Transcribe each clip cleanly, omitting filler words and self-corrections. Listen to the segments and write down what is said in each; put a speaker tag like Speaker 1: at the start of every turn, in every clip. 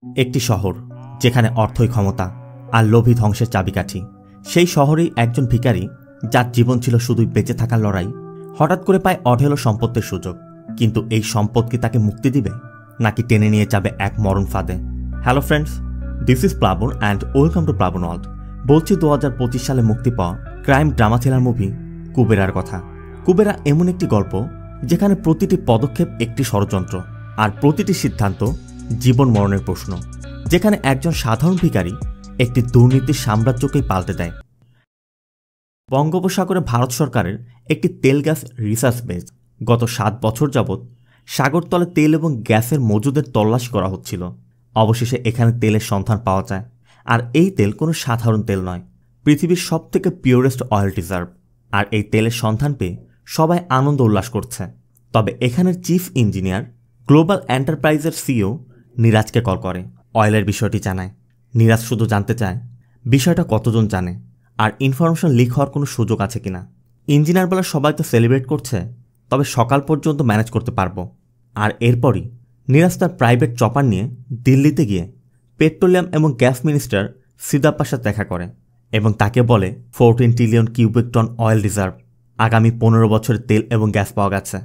Speaker 1: একটি শহর যেখানে অর্থই ক্ষমতা আর লোভী ধ্বংসের চাবিকাঠি। সেই শহরেই একজন ভিখারি, যার জীবন ছিল শুধুই বেঁচে থাকার লড়াই, হঠাৎ করে পায় অঢেল সম্পত্তির সুযোগ। কিন্তু এই সম্পদ কি তাকে মুক্তি দিবে, নাকি টেনে নিয়ে যাবে এক মরণ ফাঁদে? হ্যালো ফ্রেন্ডস, দিস ইজ প্লাবন অ্যান্ড ওয়েলকাম টু প্লাবন ওয়ার্ল্ড। বলছি 2025 সালে মুক্তি পাওয়া ক্রাইম ড্রামা থ্রিলার মুভি কুবেরার কথা। কুবেরা এমন একটি গল্প যেখানে প্রতিটি পদক্ষেপ একটি ষড়যন্ত্র, আর প্রতিটি সিদ্ধান্ত জীবন মরণের প্রশ্ন। যেখানে একজন সাধারণ ভিখারি একটি দুর্নীতির সাম্রাজ্যকেই পাল্টে দেয়। বঙ্গোপসাগরে ভারত সরকারের একটি তেল গ্যাস রিসার্চ বেস। গত 7 বছর যাবৎ সাগরতলে তেল এবং গ্যাসের মজুদের তল্লাশি করা হচ্ছিল। অবশেষে এখানে তেলের সন্ধান পাওয়া যায়, আর এই তেল কোনো সাধারণ তেল নয়, পৃথিবীর সবথেকে পিওরেস্ট অয়েল রিজার্ভ। আর এই তেলের সন্ধান পেয়ে সবাই আনন্দ উল্লাস করছে। তবে এখানের চিফ ইঞ্জিনিয়ার, গ্লোবাল এন্টারপ্রাইজের সিইও নিরাজকে কল করে অয়েলের বিষয়টি জানায়। নিরাজ শুধু জানতে চায় বিষয়টা কতজন জানে, আর ইনফরমেশন লিক হওয়ার কোনো সুযোগ আছে কিনা। ইঞ্জিনিয়ার বলে সবাই তো সেলিব্রেট করছে, তবে সকাল পর্যন্ত ম্যানেজ করতে পারবো। আর এরপরই নিরাজ তার প্রাইভেট চপার নিয়ে দিল্লিতে গিয়ে পেট্রোলিয়াম এবং গ্যাস মিনিস্টার সিদাপ্পার সাথে দেখা করে এবং তাকে বলে 14 trillion cubic ton oil reserve. আগামী 15 বছরের তেল এবং গ্যাস পাওয়া গেছে,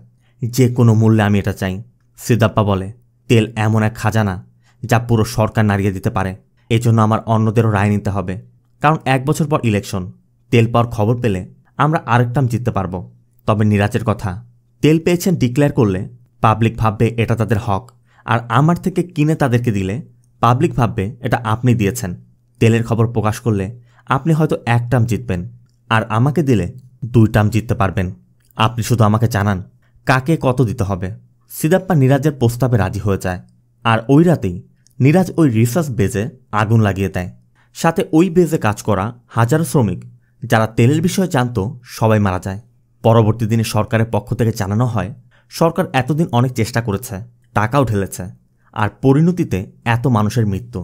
Speaker 1: যে কোনো মূল্যে আমি এটা চাই। সিদাপ্পা বলে, তেল এমন এক খাজানা যা পুরো সরকার নাড়িয়ে দিতে পারে। এজন্য আমার অন্যদেরও রায় নিতে হবে, কারণ 1 বছর পর ইলেকশন। তেল পাওয়ার খবর পেলে আমরা আরেক টার্ম জিততে পারবো। তবে নিরাজের কথা, তেল পেয়েছেন ডিক্লেয়ার করলে পাবলিক ভাববে এটা তাদের হক, আর আমার থেকে কিনে তাদেরকে দিলে পাবলিক ভাববে এটা আপনি দিয়েছেন। তেলের খবর প্রকাশ করলে আপনি হয়তো 1 টার্ম জিতবেন, আর আমাকে দিলে 2 টার্ম জিততে পারবেন। আপনি শুধু আমাকে জানান কাকে কত দিতে হবে। সিদাপ্পা নিরাজের প্রস্তাবে রাজি হয়ে যায়, আর ওই রাতেই নিরাজ ওই রিসার্চ বেজে আগুন লাগিয়ে দেয়। সাথে ওই বেজে কাজ করা হাজারো শ্রমিক যারা তেলের বিষয়ে জানত সবাই মারা যায়। পরবর্তী দিনে সরকারের পক্ষ থেকে জানানো হয়, সরকার এতদিন অনেক চেষ্টা করেছে, টাকাও ঢেলেছে, আর পরিণতিতে এত মানুষের মৃত্যু,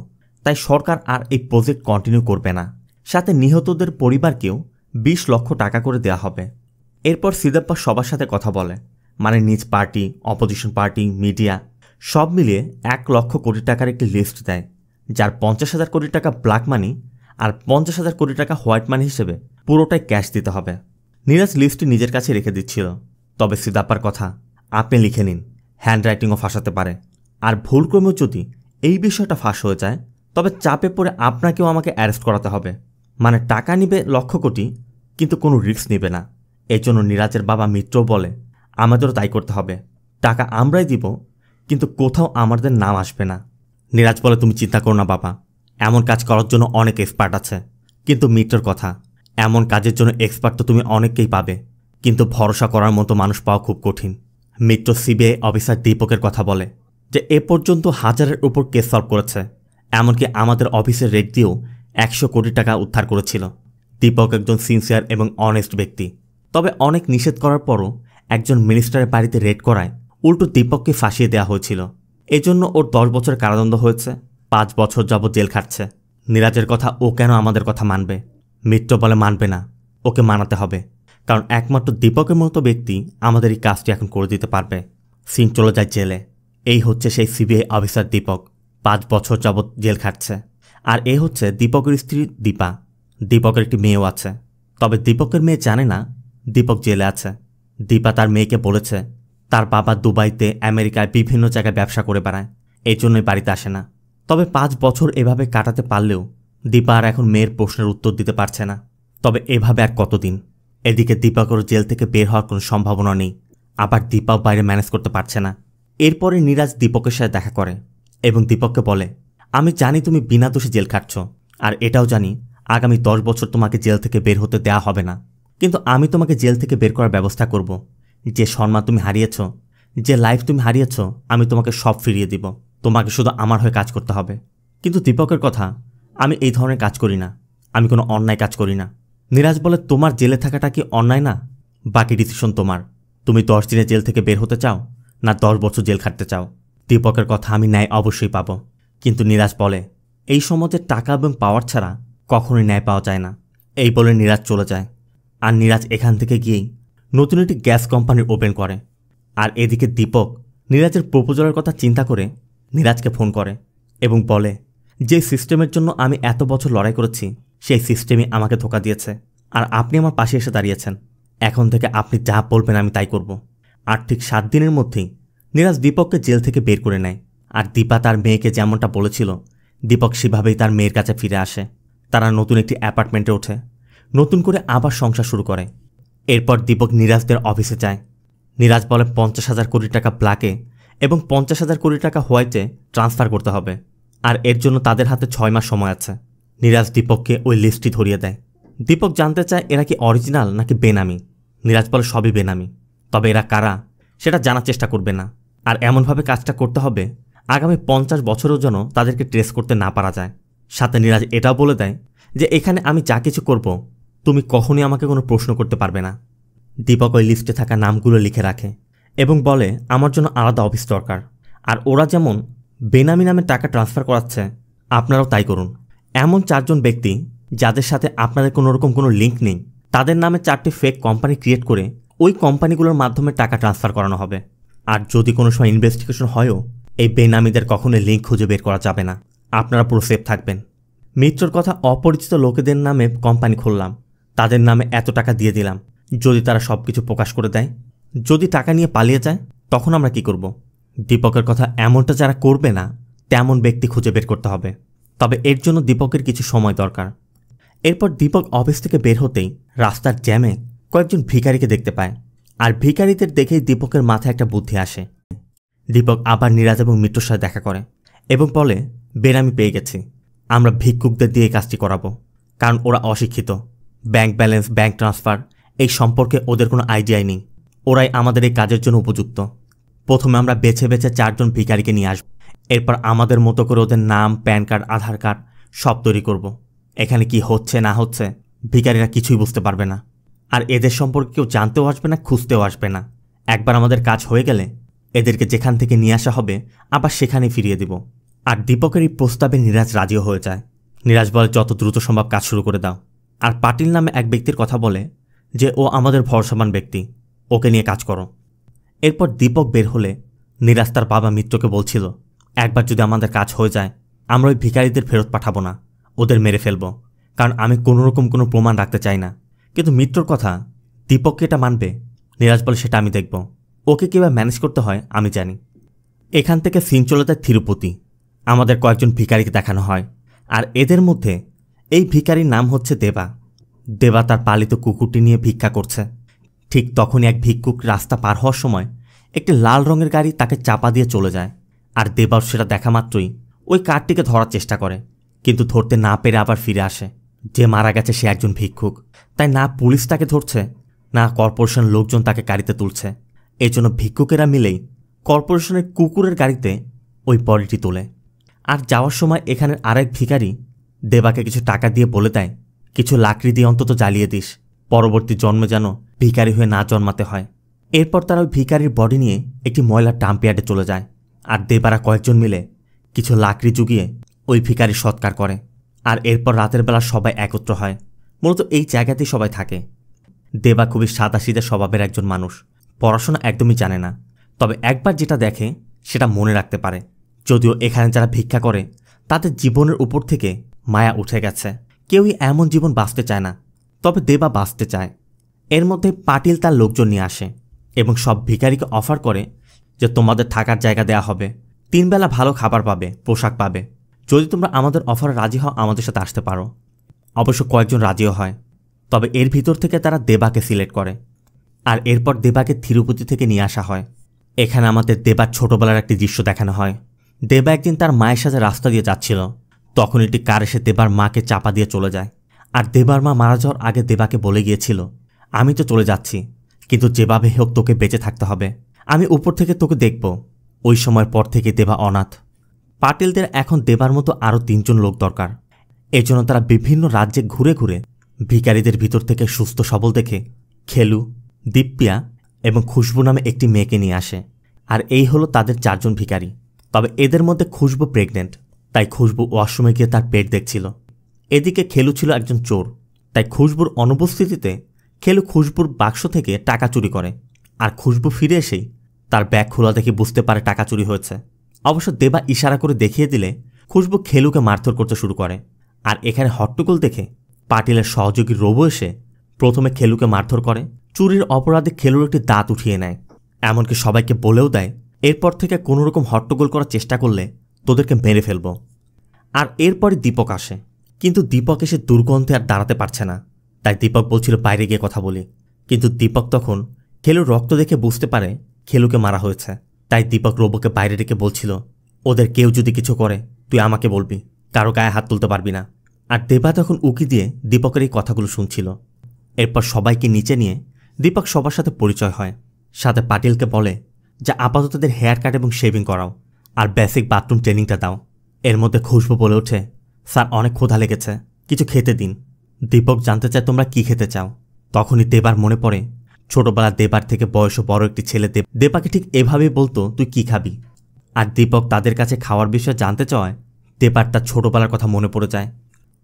Speaker 1: তাই সরকার আর এই প্রজেক্ট কন্টিনিউ করবে না। সাথে নিহতদের পরিবারকেও 20 লক্ষ টাকা করে দেয়া হবে। এরপর সিদাপ্পা সবার সাথে কথা বলে, মানে নিজ পার্টি, অপোজিশন পার্টি, মিডিয়া সব মিলিয়ে 1 লক্ষ কোটি টাকার একটি লিস্ট দেয়, যার 50,000 কোটি টাকা ব্ল্যাক মানি আর 50,000 কোটি টাকা হোয়াইট মানি হিসেবে পুরোটাই ক্যাশ দিতে হবে। নিরাজ লিস্টটি নিজের কাছে রেখে দিচ্ছিল। তবে সিদাপ্পার কথা, আপনি লিখে নিন, হ্যান্ডরাইটিংও ফাঁসাতে পারে, আর ভুলক্রমেও যদি এই বিষয়টা ফাঁস হয়ে যায় তবে চাপে পড়ে আপনাকেও আমাকে অ্যারেস্ট করাতে হবে। মানে টাকা নিবে লক্ষ কোটি, কিন্তু কোনো রিস্ক নেবে না। এই জন্য নিরাজের বাবা মিত্র বলে, আমাদেরও তাই করতে হবে, টাকা আমরাই দিব, কিন্তু কোথাও আমাদের নাম আসবে না। নিরাজ বলে, তুমি চিন্তা করো না বাবা, এমন কাজ করার জন্য অনেক এক্সপার্ট আছে। কিন্তু মিত্রর কথা, এমন কাজের জন্য এক্সপার্ট তো তুমি অনেককেই পাবে, কিন্তু ভরসা করার মতো মানুষ পাওয়া খুব কঠিন। মিত্র সিবিআই অফিসার দীপকের কথা বলে, যে এ পর্যন্ত 1000-এর উপর কেস সলভ করেছে, এমনকি আমাদের অফিসের রেট দিয়েও 100 কোটি টাকা উদ্ধার করেছিল। দীপক একজন সিনসিয়ার এবং অনেস্ট ব্যক্তি। তবে অনেক নিষেধ করার পরও একজন মিনিস্টারের বাড়িতে রেড করায় উল্টো দীপককে ফাঁসিয়ে দেওয়া হয়েছিল। এজন্য ওর 10 বছরের কারাদণ্ড হয়েছে, 5 বছর যাবৎ জেল খাটছে। নিরাজের কথা, ও কেন আমাদের কথা মানবে? মিত্র বলে, মানবে না, ওকে মানাতে হবে, কারণ একমাত্র দীপকের মতো ব্যক্তি আমাদের এই কাজটি এখন করে দিতে পারবে। সিং চলে যায় জেলে। এই হচ্ছে সেই সিবিআই অফিসার দীপক, 5 বছর যাবৎ জেল খাটছে। আর এ হচ্ছে দীপকের স্ত্রী দীপা। দীপকের একটি মেয়েও আছে, তবে দীপকের মেয়ে জানে না দীপক জেলে আছে। দীপা তার মেয়েকে বলেছে তার বাবা দুবাইতে, আমেরিকায় বিভিন্ন জায়গায় ব্যবসা করে বেড়ায়, এই জন্যই বাড়িতে আসে না। তবে 5 বছর এভাবে কাটাতে পারলেও দীপা আর এখন মেয়ের প্রশ্নের উত্তর দিতে পারছে না। তবে এভাবে আর কতদিন? এদিকে দীপকের জেল থেকে বের হওয়ার কোনো সম্ভাবনা নেই, আবার দীপাও বাইরে ম্যানেজ করতে পারছে না। এরপরে নিরাজ দীপকের সাথে দেখা করে এবং দীপককে বলে, আমি জানি তুমি বিনা দোষে জেল খাটছ, আর এটাও জানি আগামী 10 বছর তোমাকে জেল থেকে বের হতে দেওয়া হবে না, কিন্তু আমি তোমাকে জেল থেকে বের করার ব্যবস্থা করব। যে সম্মান তুমি হারিয়েছ, যে লাইফ তুমি হারিয়েছ, আমি তোমাকে সব ফিরিয়ে দিব। তোমাকে শুধু আমার হয়ে কাজ করতে হবে। কিন্তু দীপকের কথা, আমি এই ধরনের কাজ করি না, আমি কোনো অন্যায় কাজ করি না। নিরাজ বলে, তোমার জেলে থাকাটা কি অন্যায় না? বাকি ডিসিশন তোমার। তুমি 10 দিনে জেল থেকে বের হতে চাও, না 10 বছর জেল খাটতে চাও? দীপকের কথা, আমি ন্যায় অবশ্যই পাবো। কিন্তু নিরাজ বলে, এই সমাজে টাকা এবং পাওয়ার ছাড়া কখনোই ন্যায় পাওয়া যায় না। এই বলে নিরাজ চলে যায়। আর নিরাজ এখান থেকে গিয়েই নতুন একটি গ্যাস কোম্পানি ওপেন করে। আর এদিকে দীপক নিরাজের প্রপোজালের কথা চিন্তা করে নিরাজকে ফোন করে, এবং বলে যে সিস্টেমের জন্য আমি এত বছর লড়াই করেছি সেই সিস্টেমই আমাকে ধোঁকা দিয়েছে, আর আপনি আমার পাশে এসে দাঁড়িয়েছেন। এখন থেকে আপনি যা বলবেন আমি তাই করব। আর ঠিক 7 দিনের মধ্যেই নীরাজ দীপককে জেল থেকে বের করে নেয়। আর দীপা তার মেয়েকে যেমনটা বলেছিল দীপক সেভাবেই তার মেয়ের কাছে ফিরে আসে। তারা নতুন একটি অ্যাপার্টমেন্টে ওঠে, নতুন করে আবার সংসার শুরু করে। এরপর দীপক নীরাজদের অফিসে যায়। নীরাজ বলে 50,000 কোটি টাকা ব্ল্যাকে এবং 50,000 কোটি টাকা হোয়াইটে ট্রান্সফার করতে হবে, আর এর জন্য তাদের হাতে 6 মাস সময় আছে। নীরাজ দীপককে ওই লিস্টটি ধরিয়ে দেয়। দীপক জানতে চায় এরা কি অরিজিনাল নাকি বেনামি। নীরাজ বলে সবই বেনামি, তবে এরা কারা সেটা জানার চেষ্টা করবে না, আর এমনভাবে কাজটা করতে হবে আগামী 50 বছরেও যেন তাদেরকে ট্রেস করতে না পারা যায়। সাথে নীরাজ এটাও বলে দেয় যে এখানে আমি যা কিছু করব তুমি কখনই আমাকে কোনো প্রশ্ন করতে পারবে না। দীপক ওই লিস্টে থাকা নামগুলো লিখে রাখে এবং বলে আমার জন্য আলাদা অফিস দরকার, আর ওরা যেমন বেনামি নামে টাকা ট্রান্সফার করাচ্ছে আপনারাও তাই করুন। এমন 4 জন ব্যক্তি যাদের সাথে আপনাদের কোনোরকম কোনো লিঙ্ক নেই তাদের নামে 4টি ফেক কোম্পানি ক্রিয়েট করে ওই কোম্পানিগুলোর মাধ্যমে টাকা ট্রান্সফার করানো হবে। আর যদি কোনো সময় ইনভেস্টিগেশন হয়ও এই বেনামিদের কখনোই লিঙ্ক খুঁজে বের করা যাবে না। আপনারা পুরো সেফ থাকবেন। মিত্রর কথা অপরিচিত লোকেদের নামে কোম্পানি খুললাম, তাদের নামে এত টাকা দিয়ে দিলাম, যদি তারা সব কিছু প্রকাশ করে দেয়, যদি টাকা নিয়ে পালিয়ে যায় তখন আমরা কি করব? দীপকের কথা এমনটা যারা করবে না তেমন ব্যক্তি খুঁজে বের করতে হবে, তবে এর জন্য দীপকের কিছু সময় দরকার। এরপর দীপক অফিস থেকে বের হতেই রাস্তার জ্যামে কয়েকজন ভিখারিকে দেখতে পায়, আর ভিখারিদের দেখেই দীপকের মাথায় একটা বুদ্ধি আসে। দীপক আবার নীরাজ এবং মিত্রর সাথে দেখা করে এবং বলে বেনামি পেয়ে গেছি, আমরা ভিক্ষুকদের দিয়ে কাজটি করাবো, কারণ ওরা অশিক্ষিত। ব্যাংক ব্যালেন্স, ব্যাংক ট্রান্সফার এই সম্পর্কে ওদের কোনো আইডিয়াই নেই। ওরাই আমাদের এই কাজের জন্য উপযুক্ত। প্রথমে আমরা বেছে বেছে 4 জন ভিখারিকে নিয়ে আসব, এরপর আমাদের মতো করে ওদের নাম, প্যান কার্ড, আধার কার্ড সব তৈরি করব। এখানে কি হচ্ছে না হচ্ছে ভিখারিরা কিছুই বুঝতে পারবে না, আর এদের সম্পর্কে কেউ জানতেও আসবে না, খুঁজতেও আসবে না। একবার আমাদের কাজ হয়ে গেলে এদেরকে যেখান থেকে নিয়ে আসা হবে আবার সেখানেই ফিরিয়ে দিব। আর দীপকের এই প্রস্তাবে নীরাজ রাজিও হয়ে যায়। নীরাজ বলে যত দ্রুত সম্ভব কাজ শুরু করে দাও। আর পাটিল নামে এক ব্যক্তির কথা বলে যে ও আমাদের ভরসামান ব্যক্তি, ওকে নিয়ে কাজ করো। এরপর দীপক বের হলে নীরাজ তার বাবা মিত্রকে বলছিল একবার যদি আমাদের কাজ হয়ে যায় আমরা ওই ভিখারিদের ফেরত পাঠাবো না, ওদের মেরে ফেলবো, কারণ আমি কোনোরকম কোনো প্রমাণ রাখতে চাই না। কিন্তু মিত্রর কথা দীপককে এটা মানবে? নীরাজ বলে সেটা আমি দেখব, ওকে কীভাবে ম্যানেজ করতে হয় আমি জানি। এখান থেকে সিন চলে যায় তিরুপতি। আমাদের কয়েকজন ভিখারিকে দেখানো হয়, আর এদের মধ্যে এই ভিখারির নাম হচ্ছে দেবা। দেবা তার পালিত কুকুরটি নিয়ে ভিক্ষা করছে। ঠিক তখনই এক ভিক্ষুক রাস্তা পার হওয়ার সময় একটি লাল রঙের গাড়ি তাকে চাপা দিয়ে চলে যায়, আর দেবা সেটা দেখা মাত্রই ওই কারটিকে ধরার চেষ্টা করে, কিন্তু ধরতে না পেরে আবার ফিরে আসে। যে মারা গেছে সে একজন ভিক্ষুক, তাই না পুলিশ তাকে ধরছে না কর্পোরেশন লোকজন তাকে গাড়িতে তুলছে। এই জন্য ভিক্ষুকেরা মিলেই কর্পোরেশনের কুকুরের গাড়িতে ওই বডিটি তোলে। আর যাওয়ার সময় এখানের আরেক ভিখারি দেবাকে কিছু টাকা দিয়ে বলে দেয় কিছু লাকড়ি দিয়ে অন্তত জ্বালিয়ে দিস, পরবর্তী জন্মে যেন ভিখারি হয়ে না জন্মাতে হয়। এরপর তারা ওই ভিখারির বডি নিয়ে একটি ময়লার ডাম্পয়ার্ডে চলে যায়, আর দেবারা কয়েকজন মিলে কিছু লাকড়ি জুগিয়ে ওই ভিখারির সৎকার করে। আর এরপর রাতের বেলা সবাই একত্র হয়, মূলত এই জায়গাতেই সবাই থাকে। দেবা খুবই সাদাসিধে স্বভাবের একজন মানুষ, পড়াশোনা একদমই জানে না, তবে একবার যেটা দেখে সেটা মনে রাখতে পারে। যদিও এখানে যারা ভিক্ষা করে তাদের জীবনের উপর থেকে মায়া উঠে গেছে, কেউই এমন জীবন বাঁচতে চায় না, তবে দেবা বাঁচতে চায়। এর মধ্যে পাটিল তার লোকজন নিয়ে আসে এবং সব ভিখারিকে অফার করে যে তোমাদের থাকার জায়গা দেয়া হবে, 3 বেলা ভালো খাবার পাবে, পোশাক পাবে, যদি তোমরা আমাদের অফারে রাজি হও আমাদের সাথে আসতে পারো। অবশ্য কয়েকজন রাজিও হয়, তবে এর ভিতর থেকে তারা দেবাকে সিলেক্ট করে। আর এরপর দেবাকে তিরুপতি থেকে নিয়ে আসা হয়। এখানে আমাদের দেবার ছোটবেলার একটি দৃশ্য দেখানো হয়। দেবা একদিন তার মায়ের সাথে রাস্তা দিয়ে যাচ্ছিল, তখন একটি কার এসে দেবার মাকে চাপা দিয়ে চলে যায়। আর দেবার মা মারা যাওয়ার আগে দেবাকে বলে গিয়েছিল আমি তো চলে যাচ্ছি, কিন্তু যেভাবে হোক তোকে বেঁচে থাকতে হবে, আমি উপর থেকে তোকে দেখব। ওই সময়ের পর থেকে দেবা অনাথ। পাটিলদের এখন দেবার মতো আরও 3 জন লোক দরকার। এজন্য তারা বিভিন্ন রাজ্যে ঘুরে ঘুরে ভিখারিদের ভিতর থেকে সুস্থ সবল দেখে খেলু, দীপ্পিয়া এবং খুশবু নামে একটি মেয়েকে নিয়ে আসে। আর এই হলো তাদের 4 জন ভিখারি। তবে এদের মধ্যে খুশবু প্রেগনেন্ট, তাই খুশবু ওয়াশরুমে গিয়ে তার পেট দেখছিল। এদিকে খেলু ছিল একজন চোর, তাই খুশবুর অনুপস্থিতিতে খেলু খুশবুর বাক্স থেকে টাকা চুরি করে। আর খুশবু ফিরে এসেই তার ব্যাগ খোলা দেখে বুঝতে পারে টাকা চুরি হয়েছে। অবশ্য দেবা ইশারা করে দেখিয়ে দিলে খুশবু খেলুকে মারধর করতে শুরু করে। আর এখানে হট্টগোল দেখে পাটিলের সহযোগী রোবো এসে প্রথমে খেলুকে মারধর করে, চুরির অপরাধে খেলুর একটি দাঁত উঠিয়ে নেয়। এমনকি সবাইকে বলেও দেয় এরপর থেকে কোনোরকম হট্টগোল করার চেষ্টা করলে তোদেরকে মেরে ফেলব। আর এরপরই দীপক আসে, কিন্তু দীপক এসে দুর্গন্ধে আর দাঁড়াতে পারছে না। তাই দীপক বলছিল বাইরে গিয়ে কথা বলি, কিন্তু দীপক তখন খেলুর রক্ত দেখে বুঝতে পারে খেলুকে মারা হয়েছে। তাই দীপক রোবোকে বাইরে রেখে বলছিল, ওদের কেউ যদি কিছু করে তুই আমাকে বলবি, কারো গায়ে হাত তুলতে পারবি না। আর দেবা তখন উকি দিয়ে দীপকের এই কথাগুলো শুনছিল। এরপর সবাইকে নিচে নিয়ে দীপক সবার সাথে পরিচয় হয়, সাথে পাটিলকে বলে যে আপাতত তাদের হেয়ার কাট এবং শেভিং করাও আর বেসিক বাথরুম ট্রেনিংটা দাও। এর মধ্যে খুশবু বলে ওঠে, স্যার অনেক ক্ষুধা লেগেছে, কিছু খেতে দিন। দীপক জানতে চায় তোমরা কি খেতে চাও। তখনই দেবার মনে পড়ে ছোটবেলা দেবার থেকে বয়সও বড় একটি ছেলে দেবাকে ঠিক এভাবেই বলতো তুই কি খাবি। আর দীপক তাদের কাছে খাওয়ার বিষয়ে জানতে চায় দেবার তার ছোটবেলার কথা মনে পড়ে যায়।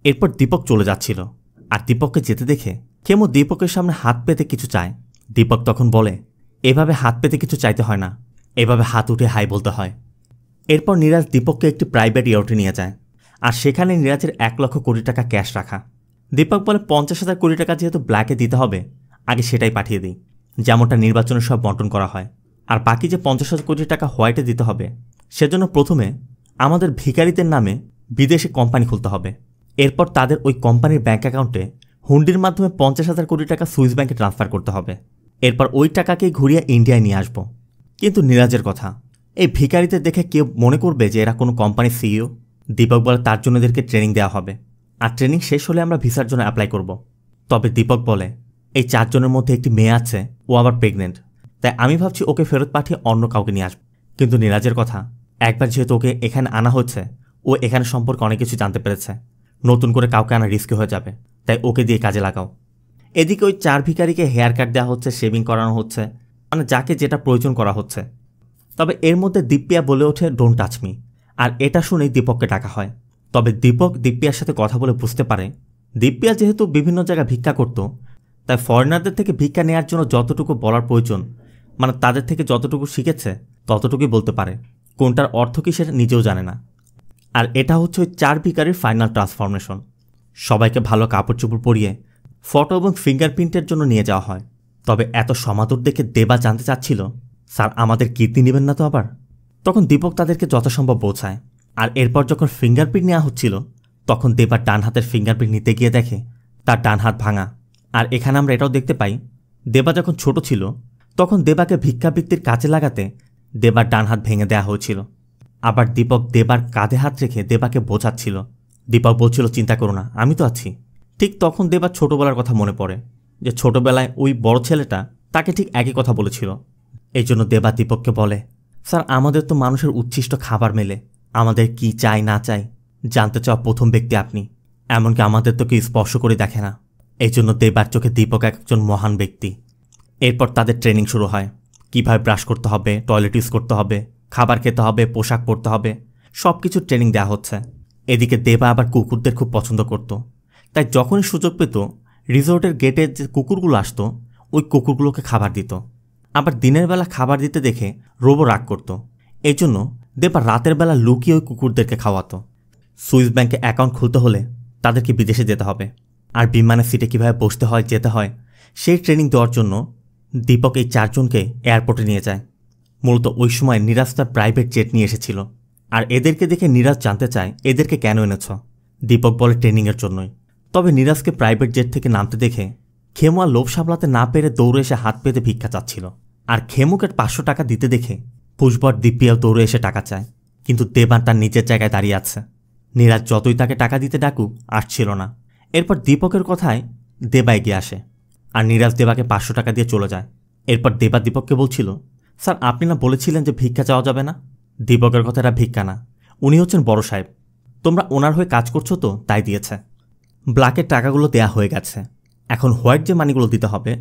Speaker 1: এরপর দীপক চলে যাচ্ছিল, আর দীপককে যেতে দেখে খেমু দীপকের সামনে হাত পেতে কিছু চায়। দীপক তখন বলে, এভাবে হাত পেতে কিছু চাইতে হয় না, এভাবে হাত উঠে হাই বলতে হয়। এরপর নিরাজ দীপককে একটি প্রাইভেট ইয়টে নিয়ে যায়, আর সেখানে নিরাজের 1 লক্ষ কোটি টাকা ক্যাশ রাখা। দীপক বলে 50,000 কোটি টাকা যেহেতু ব্ল্যাকে দিতে হবে, আগে সেটাই পাঠিয়ে দিই, যেমনটা নির্বাচনের সব বন্টন করা হয়। আর বাকি যে 50,000 কোটি টাকা হোয়াইটে দিতে হবে, সেজন্য প্রথমে আমাদের ভিখারিদের নামে বিদেশে কোম্পানি খুলতে হবে। এরপর তাদের ওই কোম্পানির ব্যাঙ্ক অ্যাকাউন্টে হুন্ডির মাধ্যমে 50,000 কোটি টাকা সুইস ব্যাঙ্কে ট্রান্সফার করতে হবে। এরপর ওই টাকাকেই ঘুরিয়ে ইন্ডিয়ায় নিয়ে আসব। কিন্তু নিরাজের কথা, এই ভিখারিদের দেখে কেউ মনে করবে যে এরা কোনো কোম্পানির সিইও। দীপক বলে তার জন্য এদেরকে ট্রেনিং দেওয়া হবে, আর ট্রেনিং শেষ হলে আমরা ভিসার জন্য অ্যাপ্লাই করব। তবে দীপক বলে এই 4 জনের মধ্যে একটি মেয়ে আছে, ও আবার প্রেগনেন্ট, তাই আমি ভাবছি ওকে ফেরত পাঠিয়ে অন্য কাউকে নিয়ে আসব। কিন্তু নিরাজের কথা, একবার যেহেতু ওকে এখানে আনা হচ্ছে, ও এখানে সম্পর্কে অনেক কিছু জানতে পেরেছে, নতুন করে কাউকে আনা রিস্কি হয়ে যাবে, তাই ওকে দিয়ে কাজে লাগাও। এদিকে ওই 4 ভিখারিকে হেয়ার কাট দেওয়া হচ্ছে, শেভিং করানো হচ্ছে, মানে যাকে যেটা প্রয়োজন করা হচ্ছে। তবে এর মধ্যে দিব্যা বলে ওঠে ডোন্ট টাচ মি, আর এটা শুনেই দীপককে ডাকা হয়। তবে দীপক দিব্যার সাথে কথা বলে বুঝতে পারে দিব্যা যেহেতু বিভিন্ন জায়গায় ভিক্ষা করত, তাই ফরেনারদের থেকে ভিক্ষা নেওয়ার জন্য যতটুকু বলার প্রয়োজন, মানে তাদের থেকে যতটুকু শিখেছে ততটুকুই বলতে পারে, কোনটার অর্থ কী সেটা নিজেও জানে না। আর এটা হচ্ছে ওই 4 ভিখারির ফাইনাল ট্রান্সফরমেশন। সবাইকে ভালো কাপড় চোপড় পরিয়ে ফটো এবং ফিঙ্গারপ্রিন্টের জন্য নিয়ে যাওয়া হয়। তবে এত সমাদর দেখে দেবা জানতে চাচ্ছিল, স্যার আমাদের কীর্তি নেবেন না তো আবার? তখন দীপক তাদেরকে যথাসম্ভব বোঝায়। আর এরপর যখন ফিঙ্গারপ্রিন্ট নেওয়া হচ্ছিল, তখন দেবার ডান হাতের ফিঙ্গারপ্রিন্ট নিতে গিয়ে দেখে তার ডান হাত ভাঙা। আর এখানে আমরা এটাও দেখতে পাই, দেবা যখন ছোট ছিল তখন দেবাকে ভিক্ষাবৃত্তির কাজে লাগাতে দেবার ডান হাত ভেঙে দেওয়া হয়েছিল। আবার দীপক দেবার কাঁধে হাত রেখে দেবাকে বোঝাচ্ছিল। দীপক বলছিল চিন্তা করো না, আমি তো আছি। ঠিক তখন দেবার ছোটবেলার কথা মনে পড়ে, যে ছোটবেলায় ওই বড় ছেলেটা তাকে ঠিক একই কথা বলেছিল। এই জন্য দেবা দীপককে বলে, স্যার আমাদের তো মানুষের উচ্ছিষ্ট খাবার মেলে, আমাদের কি চাই না চাই জানতে চাওয়া প্রথম ব্যক্তি আপনি, এমনকি আমাদের তো কেউ স্পর্শ করে দেখে না। এই জন্য দেবার চোখে দীপক একজন মহান ব্যক্তি। এরপর তাদের ট্রেনিং শুরু হয়, কীভাবে ব্রাশ করতে হবে, টয়লেট ইউজ করতে হবে, খাবার খেতে হবে, পোশাক পরতে হবে, সব কিছু ট্রেনিং দেওয়া হচ্ছে। এদিকে দেবা আবার কুকুরদের খুব পছন্দ করত, তাই যখনই সুযোগ পেত রিসোর্টের গেটে যে কুকুরগুলো আসতো ওই কুকুরগুলোকে খাবার দিত। আবার দিনের বেলা খাবার দিতে দেখে রোবো রাগ করত, এই জন্য দেবা রাতের বেলা লুকিয়ে ওই কুকুরদেরকে খাওয়াতো। সুইস ব্যাঙ্কে অ্যাকাউন্ট খুলতে হলে তাদেরকে বিদেশে যেতে হবে, আর বিমানের সিটে কীভাবে বসতে হয় যেতে হয় সেই ট্রেনিং দেওয়ার জন্য দীপক এই 4 জনকে এয়ারপোর্টে নিয়ে যায়। মূলত ওই সময় নিরাজ তার প্রাইভেট জেট নিয়ে এসেছিল, আর এদেরকে দেখে নিরাজ জানতে চায় এদেরকে কেন এনেছ। দীপক বলে ট্রেনিংয়ের জন্যই। তবে নিরাজকে প্রাইভেট জেট থেকে নামতে দেখে খেমু আর লোভ সামলাতে না পেরে দৌড়ে এসে হাত পেতে ভিক্ষা চাচ্ছিল। আর খেমুকে 500 টাকা দিতে দেখে পুষ্পর দিব্যাও দৌড়ে এসে টাকা চায়, কিন্তু দেবান তার নিজের জায়গায় দাঁড়িয়ে আছে। নিরাজ যতই তাকে টাকা দিতে ডাকুক আসছিল না। এরপর দীপকের কথায় দেবা এগিয়ে আসে, আর নিরাজ দেবাকে 500 টাকা দিয়ে চলে যায়। এরপর দেবা দীপককে বলছিল, স্যার আপনি না বলেছিলেন যে ভিক্ষা চাওয়া যাবে না? দীপকের কথাটা ভিক্ষা না, উনি হচ্ছেন বড় সাহেব, তোমরা ওনার হয়ে কাজ করছো তো তাই দিয়েছে। ব্ল্যাকের টাকাগুলো দেয়া হয়ে গেছে, এখন হোয়াইট যে মানিগুলো দিতে হবে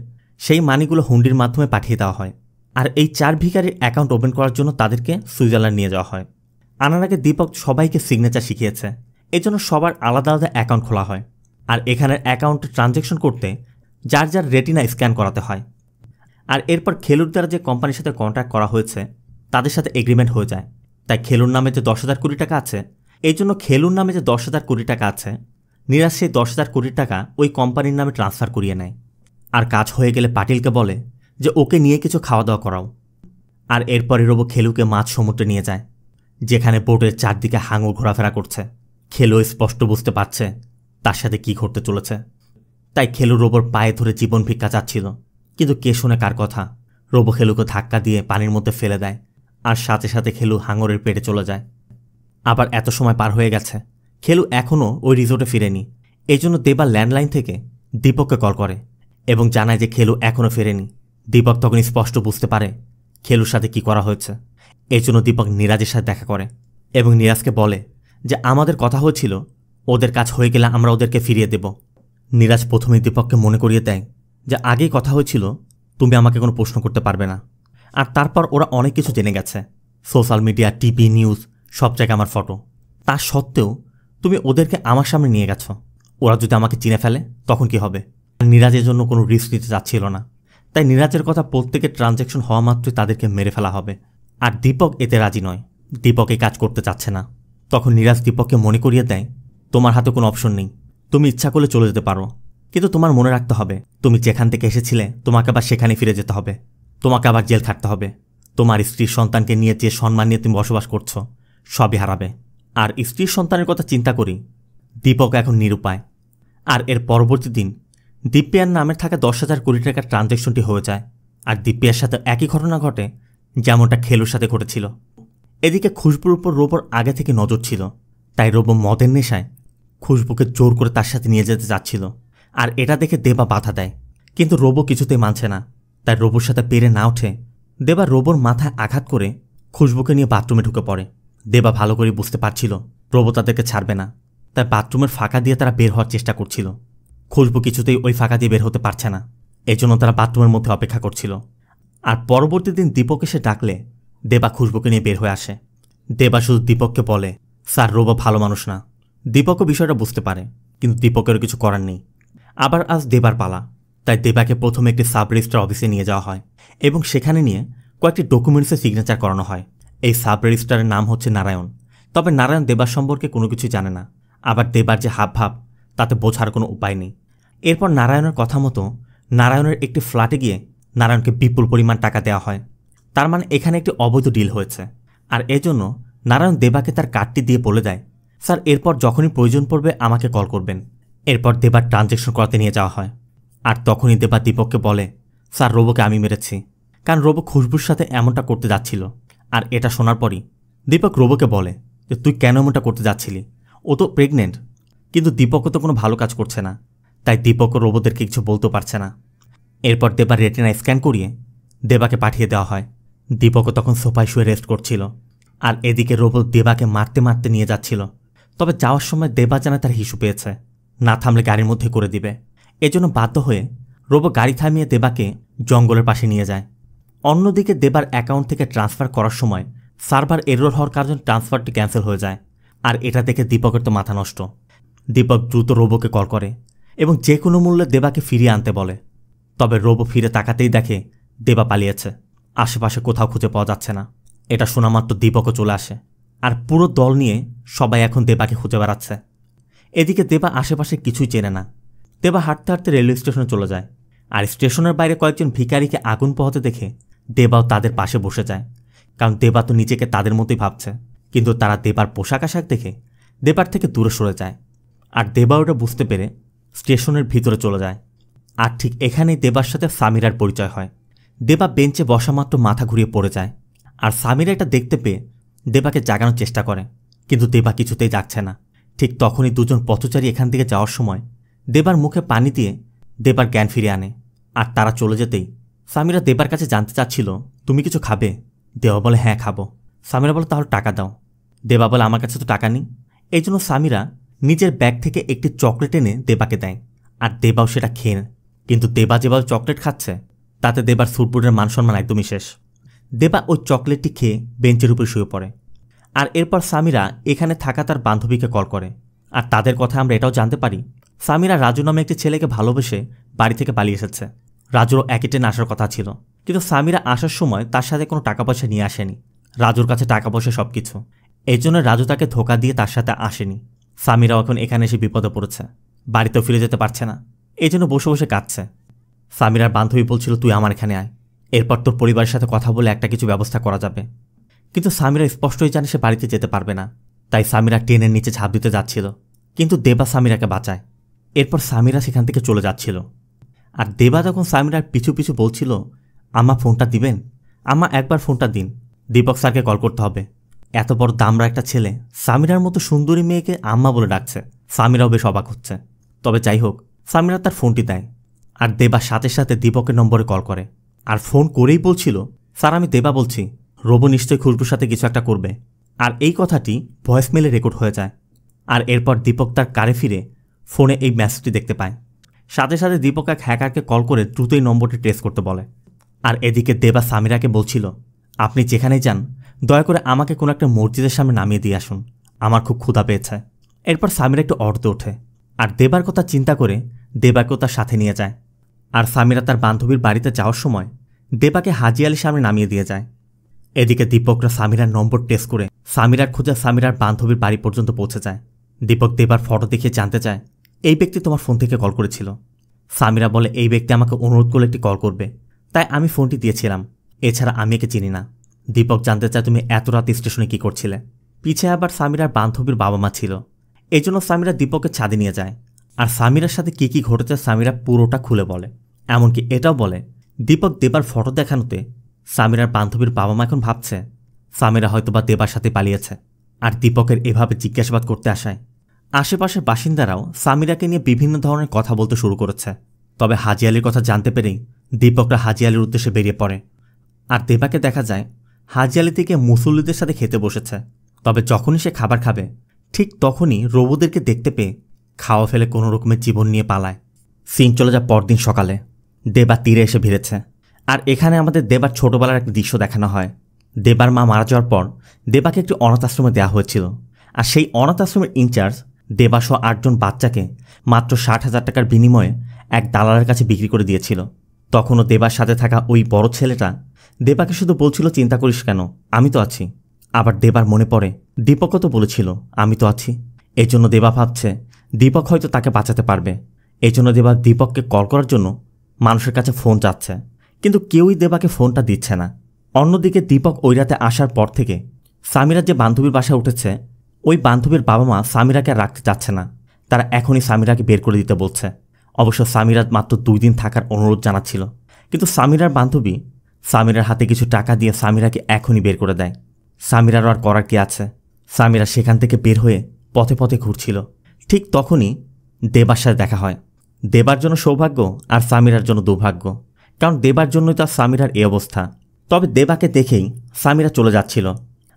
Speaker 1: সেই মানিগুলো হুন্ডির মাধ্যমে পাঠিয়ে দেওয়া হয়। আর এই 4 ভিখারির অ্যাকাউন্ট ওপেন করার জন্য তাদেরকে সুইজারল্যান্ড নিয়ে যাওয়া হয়। আনার আগে দীপক সবাইকে সিগনেচার শিখিয়েছে, এই জন্য সবার আলাদা আলাদা অ্যাকাউন্ট খোলা হয়। আর এখানের অ্যাকাউন্টে ট্রানজ্যাকশন করতে যার যার রেটিনা স্ক্যান করাতে হয়। আর এরপর খেলুর দ্বারা যে কোম্পানির সাথে কন্ট্রাক্ট করা হয়েছে তাদের সাথে এগ্রিমেন্ট হয়ে যায়, তাই খেলুর নামে যে 10,000 কোটি টাকা আছে এই জন্য খেলুর নামে যে 10,000 কোটি টাকা আছে, নিরাজ সেই 10,000 কোটি টাকা ওই কোম্পানির নামে ট্রান্সফার করিয়ে নেয়। আর কাজ হয়ে গেলে পাটিলকে বলে যে ওকে নিয়ে কিছু খাওয়া দাওয়া করাও। আর এরপরে রোবো খেলুকে মাঝ সমুদ্রে নিয়ে যায়, যেখানে বোটের চারদিকে হাঙর ঘোরাফেরা করছে। খেলু স্পষ্ট বুঝতে পারছে তার সাথে কি ঘটতে চলেছে। তাই খেলু রোবোর পায়ে ধরে জীবন ভিক্ষা চাচ্ছিল, কিন্তু কে শোনে কার কথা। রোবো খেলুকে ধাক্কা দিয়ে পানির মধ্যে ফেলে দেয়, আর সাথে সাথে খেলু হাঙরের পেটে চলে যায়। আবার এত সময় পার হয়ে গেছে, খেলু এখনও ওই রিসোর্টে ফিরেনি। এই জন্য দেবা ল্যান্ডলাইন থেকে দীপককে কল করে এবং জানায় যে খেলু এখনও ফেরেনি। দীপক তখন স্পষ্ট বুঝতে পারে খেলুর সাথে কি করা হয়েছে। এই জন্য দীপক নিরাজের সাথে দেখা করে এবং নিরাজকে বলে যে আমাদের কথা হয়েছিল ওদের কাজ হয়ে গেলে আমরা ওদেরকে ফিরিয়ে দেব। নিরাজ প্রথমেই দীপককে মনে করিয়ে দেয় যে আগেই কথা হয়েছিল তুমি আমাকে কোনো প্রশ্ন করতে পারবে না। আর তারপর ওরা অনেক কিছু জেনে গেছে, সোশ্যাল মিডিয়া, টিভি, নিউজ, সব জায়গায় আমার ফটো। তা সত্ত্বেও তুমি ওদেরকে আমার সামনে নিয়ে গেছো। ওরা যদি আমাকে চিনে ফেলে তখন কি হবে? নিরাজের জন্য কোনো রিস্ক নিতে চাচ্ছিল না, তাই নিরাজের কথা প্রত্যেকের ট্রানজ্যাকশন হওয়া মাত্রই তাদেরকে মেরে ফেলা হবে। আর দীপক এতে রাজি নয়, দীপক এই কাজ করতে চাচ্ছে না। তখন নিরাজ দীপককে মনে করিয়ে দেয় তোমার হাতে কোনো অপশন নেই, তুমি ইচ্ছা করলে চলে যেতে পারো, কিন্তু তোমার মনে রাখতে হবে তুমি যেখান থেকে এসেছিলে তোমাকে আবার সেখানে ফিরে যেতে হবে, তোমাকে আবার জেল খাটতে হবে। তোমার স্ত্রীর সন্তানকে নিয়ে যে সম্মান নিয়ে তুমি বসবাস করছো সবই হারাবে। আর স্ত্রীর সন্তানের কথা চিন্তা করি দীপক এখন নিরুপায়। আর এর পরবর্তী দিন দিব্যার নামে থাকা 10,000 কোটি টাকার ট্রানজ্যাকশনটি হয়ে যায়। আর দিব্যার সাথে একই ঘটনা ঘটে যেমনটা খেলুর সাথে ঘটেছিল। এদিকে খুশবুর উপর রোবোর আগে থেকে নজর ছিল, তাই রোবো মদের নেশায় খুশবুকে জোর করে তার সাথে নিয়ে যেতে চাচ্ছিল। আর এটা দেখে দেবা বাধা দেয়, কিন্তু রোবো কিছুতেই মানছে না। তাই রোবোর সাথে পেরে না ওঠে দেবা রোবোর মাথায় আঘাত করে খুশবুকে নিয়ে বাথরুমে ঢুকে পড়ে। দেবা ভালো করে বুঝতে পারছিল রোবো তাদেরকে ছাড়বে না, তাই বাথরুমের ফাঁকা দিয়ে তারা বের হওয়ার চেষ্টা করছিল। খুশবু কিছুতেই ওই ফাঁকা দিয়ে বের হতে পারছে না, এজন্য তারা বাথরুমের মধ্যে অপেক্ষা করছিল। আর পরবর্তী দিন দীপক এসে ডাকলে দেবা খুশবুকে নিয়ে বের হয়ে আসে। দেবা শুধু দীপককে বলে স্যার রোবো ভালো মানুষ না। দীপকও বিষয়টা বুঝতে পারে, কিন্তু দীপকেরও কিছু করার নেই। আবার আজ দেবার পালা, তাই দেবাকে প্রথমে একটি সাব রেজিস্ট্রার অফিসে নিয়ে যাওয়া হয় এবং সেখানে নিয়ে কয়েকটি ডকুমেন্টসে সিগনেচার করানো হয়। এই সাব রেজিস্ট্রারের নাম হচ্ছে নারায়ণ। তবে নারায়ণ দেবার সম্পর্কে কোনো কিছু জানে না, আবার দেবার যে হাবভাব তাতে বোঝার কোনো উপায় নেই। এরপর নারায়ণের কথা মতো নারায়ণের একটি ফ্ল্যাটে গিয়ে নারায়ণকে বিপুল পরিমাণ টাকা দেওয়া হয়। তার মানে এখানে একটি অবৈধ ডিল হয়েছে। আর এজন্য নারায়ণ দেবাকে তার কার্ডটি দিয়ে বলে দেয় স্যার এরপর যখনই প্রয়োজন পড়বে আমাকে কল করবেন। এরপর দেবার ট্রানজ্যাকশন করাতে নিয়ে যাওয়া হয়। আর তখনই দেবা দীপককে বলে স্যার রোবোকে আমি মেরেছি, কারণ রোবো খুশবুর সাথে এমনটা করতে যাচ্ছিল। আর এটা শোনার পরই দীপক রোবোকে বলে যে তুই কেন এমনটা করতে যাচ্ছিলি, ও তো প্রেগনেন্ট। কিন্তু দীপকও তো কোনো ভালো কাজ করছে না, তাই দীপকও রোবোদেরকে কিছু বলতে পারছে না। এরপর দেবার রেটিনা স্ক্যান করিয়ে দেবাকে পাঠিয়ে দেওয়া হয়। দীপকও তখন সোফায় শুয়ে রেস্ট করছিল। আর এদিকে রোবো দেবাকে মারতে মারতে নিয়ে যাচ্ছিল। তবে যাওয়ার সময় দেবা জানে তার হিসু পেয়েছে, না থামলে গাড়ির মধ্যে করে দিবে। এজন্য বাধ্য হয়ে রোবো গাড়ি থামিয়ে দেবাকে জঙ্গলের পাশে নিয়ে যায়। অন্যদিকে দেবার অ্যাকাউন্ট থেকে ট্রান্সফার করার সময় সার্ভার এরর হওয়ার কারণে ট্রান্সফারটি ক্যান্সেল হয়ে যায়। আর এটা দেখে দীপকের তো মাথা নষ্ট। দীপক দ্রুত রোবোকে কল করে এবং যে কোনো মূল্যে দেবাকে ফিরিয়ে আনতে বলে। তবে রোবো ফিরে তাকাতেই দেখে দেবা পালিয়েছে, আশেপাশে কোথাও খুঁজে পাওয়া যাচ্ছে না। এটা শোনা মাত্র দীপকও চলে আসে, আর পুরো দল নিয়ে সবাই এখন দেবাকে খুঁজে বেড়াচ্ছে। এদিকে দেবা আশেপাশে কিছুই চেনে না। দেবা হাঁটতে হাঁটতে রেলওয়ে স্টেশনে চলে যায়। আর স্টেশনের বাইরে কয়েকজন ভিখারিকে আগুন পোহাতে দেখে দেবাও তাদের পাশে বসে যায়, কারণ দেবা তো নিজেকে তাদের মতোই ভাবছে। কিন্তু তারা দেবার পোশাক আশাক দেখে দেবার থেকে দূরে সরে যায়। আর দেবা ওটা বুঝতে পেরে স্টেশনের ভিতরে চলে যায়। আর ঠিক এখানেই দেবার সাথে সামিরার পরিচয় হয়। দেবা বেঞ্চে বসা মাত্র মাথা ঘুরিয়ে পড়ে যায়। আর সামিরা এটা দেখতে পেয়ে দেবাকে জাগানোর চেষ্টা করে, কিন্তু দেবা কিছুতেই জাগছে না। ঠিক তখনই দুজন পথচারী এখান থেকে যাওয়ার সময় দেবার মুখে পানি দিয়ে দেবার জ্ঞান ফিরিয়ে আনে। আর তারা চলে যেতেই সামিরা দেবার কাছে জানতে চাচ্ছিল তুমি কিছু খাবে? দেবা বলে হ্যাঁ খাবো। সামিরা বলে তাহলে টাকা দাও। দেবা বলে আমার কাছে তো টাকা নেই। এই জন্য সামিরা নিজের ব্যাগ থেকে একটি চকলেট এনে দেবাকে দেয়। আর দেবাও সেটা খেয়ে নেয়। কিন্তু দেবা যেভাবে চকলেট খাচ্ছে তাতে দেবার সুটবুটের মান সম্মান একদমই শেষ। দেবা ওই চকলেটটি খেয়ে বেঞ্চের উপর শুয়ে পড়ে। আর এরপর সামিরা এখানে থাকা তার বান্ধবীকে কল করে। আর তাদের কথা আমরা এটাও জানতে পারি সামিরা রাজু নামে একটি ছেলেকে ভালোবেসে বাড়ি থেকে পালিয়ে এসেছে। রাজুরও একই ট্রেনে আসার কথা ছিল, কিন্তু সামিরা আসার সময় তার সাথে কোনো টাকা পয়সা নিয়ে আসেনি। রাজুর কাছে টাকা পয়সা সবকিছু। এই জন্য রাজু তাকে ধোকা দিয়ে তার সাথে আসেনি। সামিরাও এখন এখানে এসে বিপদে পড়েছে, বাড়িতেও ফিরে যেতে পারছে না, এই জন্য বসে বসে কাঁদছে। সামিরার বান্ধবী বলছিল তুই আমার এখানে আয়, এরপর তোর পরিবারের সাথে কথা বলে একটা কিছু ব্যবস্থা করা যাবে। কিন্তু সামিরা স্পষ্টই জানে সে বাড়িতে যেতে পারবে না, তাই সামিরা ট্রেনের নিচে ঝাঁপ দিতে যাচ্ছিল, কিন্তু দেবা সামিরাকে বাঁচায়। এরপর সামিরা সেখান থেকে চলে যাচ্ছিল, আর দেবা যখন সামিরার পিছু পিছু বলছিল আম্মা ফোনটা দিবেন, আম্মা একবার ফোনটা দিন, দীপক স্যারকে কল করতে হবে। এত বড় দামড়া একটা ছেলে সামিরার মতো সুন্দরী মেয়েকে আম্মা বলে ডাকছে, সামিরাও বেশ অবাক হচ্ছে। তবে যাই হোক, সামিরা তার ফোনটি দেয়, আর দেবা সাথে সাথে দীপকের নম্বরে কল করে, আর ফোন করেই বলছিল স্যার আমি দেবা বলছি, রবু নিশ্চয়ই খুশবুর সাথে কিছু একটা করবে। আর এই কথাটি ভয়েসমেলে রেকর্ড হয়ে যায়। আর এরপর দীপক তার কারে ফিরে ফোনে এই মেসেজটি দেখতে পায়। সাথে সাথে দীপক এক হ্যাকারকে কল করে দ্রুত এই নম্বরটি ট্রেস করতে বলে। আর এদিকে দেবা সামিরাকে বলছিল আপনি যেখানেই যান দয়া করে আমাকে কোনো একটা মসজিদের সামনে নামিয়ে দিয়ে আসুন, আমার খুব ক্ষুধা পেয়েছে। এরপর সামিরা একটু অর্থে ওঠে, আর দেবার কথা চিন্তা করে দেবাকেও তার সাথে নিয়ে যায়। আর সামিরা তার বান্ধবীর বাড়িতে যাওয়ার সময় দেবাকে হাজি আলীর সামনে নামিয়ে দিয়ে যায়। এদিকে দীপকরা সামিরার নম্বর টেস্ট করে সামিরার খোঁজে সামিরার বান্ধবীর বাড়ি পর্যন্ত পৌঁছে যায়। দীপক দেবার ফটো দেখিয়ে জানতে চায় এই ব্যক্তি তোমার ফোন থেকে কল করেছিল। সামিরা বলে এই ব্যক্তি আমাকে অনুরোধ করলে একটি কল করবে, তাই আমি ফোনটি দিয়েছিলাম, এছাড়া আমি একে চিনি না। দীপক জানতে চায় তুমি এত রাত স্টেশনে কি করছিলে। পিছে আবার সামিরার বান্ধবীর বাবা মা ছিল, এই জন্য সামিরা দীপককে ছাদে নিয়ে যায়। আর সামিরার সাথে কি কি ঘটেছে সামিরা পুরোটা খুলে বলে, এমনকি এটাও বলে দীপক দেবার ফটো দেখানোতে সামিরার বান্ধবীর বাবা মা এখন ভাবছে সামিরা হয়তোবা দেবার সাথে পালিয়েছে। আর দীপকের এভাবে জিজ্ঞাসাবাদ করতে আসায় আশেপাশের বাসিন্দারাও সামিরাকে নিয়ে বিভিন্ন ধরনের কথা বলতে শুরু করেছে। তবে হাজি আলীর কথা জানতে পেরেই দীপকরা হাজি আলীর উদ্দেশ্যে বেরিয়ে পড়ে। আর দেবাকে দেখা যায় হাজি আলী থেকে মুসল্লিদের সাথে খেতে বসেছে। তবে যখনই সে খাবার খাবে ঠিক তখনই রবুদেরকে দেখতে পেয়ে খাওয়া ফেলে কোনো রকমের জীবন নিয়ে পালায়। সিন চলে যায় পরদিন সকালে, দেবা তীরে এসে ভিড়েছে। আর এখানে আমাদের দেবার ছোটবেলার একটা দৃশ্য দেখানো হয়। দেবার মা মারা যাওয়ার পর দেবাকে একটি অনাথ আশ্রমে দেওয়া হয়েছিল, আর সেই অনাথ আশ্রমের ইনচার্জ দেবাসহ 8 জন বাচ্চাকে মাত্র 60,000 টাকার বিনিময়ে এক দালালের কাছে বিক্রি করে দিয়েছিল। তখনও দেবার সাথে থাকা ওই বড় ছেলেটা দেবাকে শুধু বলছিল চিন্তা করিস কেন, আমি তো আছি। আবার দেবার মনে পড়ে দীপকও তো বলেছিল আমি তো আছি। এই জন্য দেবা ভাবছে দীপক হয়তো তাকে বাঁচাতে পারবে। এই জন্য দেবা দীপককে কল করার জন্য মানুষের কাছে ফোন চাচ্ছে, কিন্তু কেউই দেবাকে ফোনটা দিচ্ছে না। অন্যদিকে দীপক ওই রাতে আসার পর থেকে সামিরা যে বান্ধবীর বাসায় উঠেছে ওই বান্ধবীর বাবা মা সামিরাকে রাখতে চাচ্ছে না, তারা এখনই সামিরাকে বের করে দিতে বলছে। অবশ্য সামিরা মাত্র 2 দিন থাকার অনুরোধ জানাচ্ছিল, কিন্তু সামিরার বান্ধবী সামিরার হাতে কিছু টাকা দিয়ে সামিরাকে এখনই বের করে দেয়। সামিরারও আর করার কি আছে, সামিরা সেখান থেকে বের হয়ে পথে পথে ঘুরছিল। ঠিক তখনই দেবার সাথে দেখা হয়। দেবার জন্য সৌভাগ্য আর সামিরার জন্য দুর্ভাগ্য, কারণ দেবার জন্যই তো সামিরার এই অবস্থা। তবে দেবাকে দেখেই সামিরা চলে যাচ্ছিল,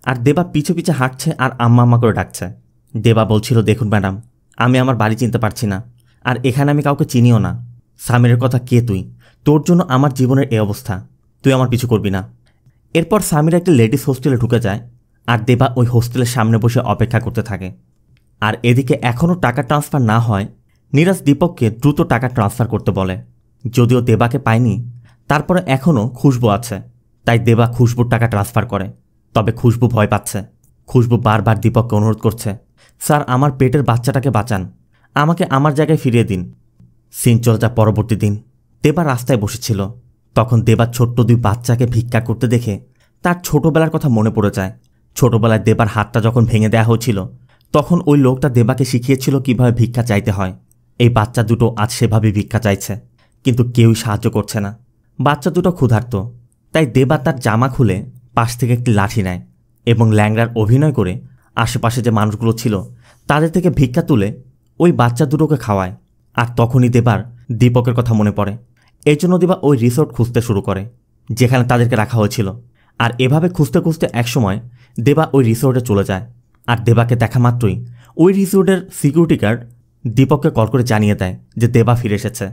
Speaker 1: আর দেবা পিছু পিছে হাঁটছে আর আম্মা আম্মা করে ডাকছে। দেবা বলছিল দেখুন ম্যাডাম, আমি আমার বাড়ি চিনতে পারছি না, আর এখানে আমি কাউকে চিনিও না। সামিরের কথা কে তুই, তোর জন্য আমার জীবনের এই অবস্থা, তুই আমার পিছু করবি না। এরপর সামিরা একটি লেডিস হোস্টেলে ঢুকে যায়, আর দেবা ওই হোস্টেলের সামনে বসে অপেক্ষা করতে থাকে। আর এদিকে এখনও টাকা ট্রান্সফার না হয় নিরাজ দীপককে দ্রুত টাকা ট্রান্সফার করতে বলে। যদিও দেবাকে পায়নি, তারপরে এখনও খুশবু আছে, তাই দেবা খুশবুর টাকা ট্রান্সফার করে। তবে খুশবু ভয় পাচ্ছে। খুশবু বারবার দীপককে অনুরোধ করছে স্যার আমার পেটের বাচ্চাটাকে বাঁচান, আমাকে আমার জায়গায় ফিরিয়ে দিন। সিন চলে যায় পরবর্তী দিন। দেবা রাস্তায় বসেছিল, তখন দেবার ছোট্ট 2 বাচ্চাকে ভিক্ষা করতে দেখে তার ছোটবেলার কথা মনে পড়ে যায়। ছোটবেলায় দেবার হাতটা যখন ভেঙে দেওয়া হয়েছিল তখন ওই লোকটা দেবাকে শিখিয়েছিল কিভাবে ভিক্ষা চাইতে হয়। এই বাচ্চা দুটো আজ সেভাবে ভিক্ষা চাইছে, কিন্তু কেউই সাহায্য করছে না। বাচ্চা দুটো ক্ষুধার্ত, তাই দেবা তার জামা খুলে পাশ থেকে একটি লাঠি নেয় এবং ল্যাংড়ার অভিনয় করে আশেপাশে যে মানুষগুলো ছিল তাদের থেকে ভিক্ষা তুলে ওই বাচ্চা দুটোকে খাওয়ায়। আর তখনই দেবার দীপকের কথা মনে পড়ে। এই জন্য দেবা ওই রিসোর্ট খুঁজতে শুরু করে যেখানে তাদেরকে রাখা হয়েছিল। আর এভাবে খুঁজতে খুঁজতে একসময় দেবা ওই রিসোর্টে চলে যায়। আর দেবাকে দেখা মাত্রই ওই রিসোর্টের সিকিউরিটি গার্ড দীপককে কল করে জানিয়ে দেয় যে দেবা ফিরে এসেছে।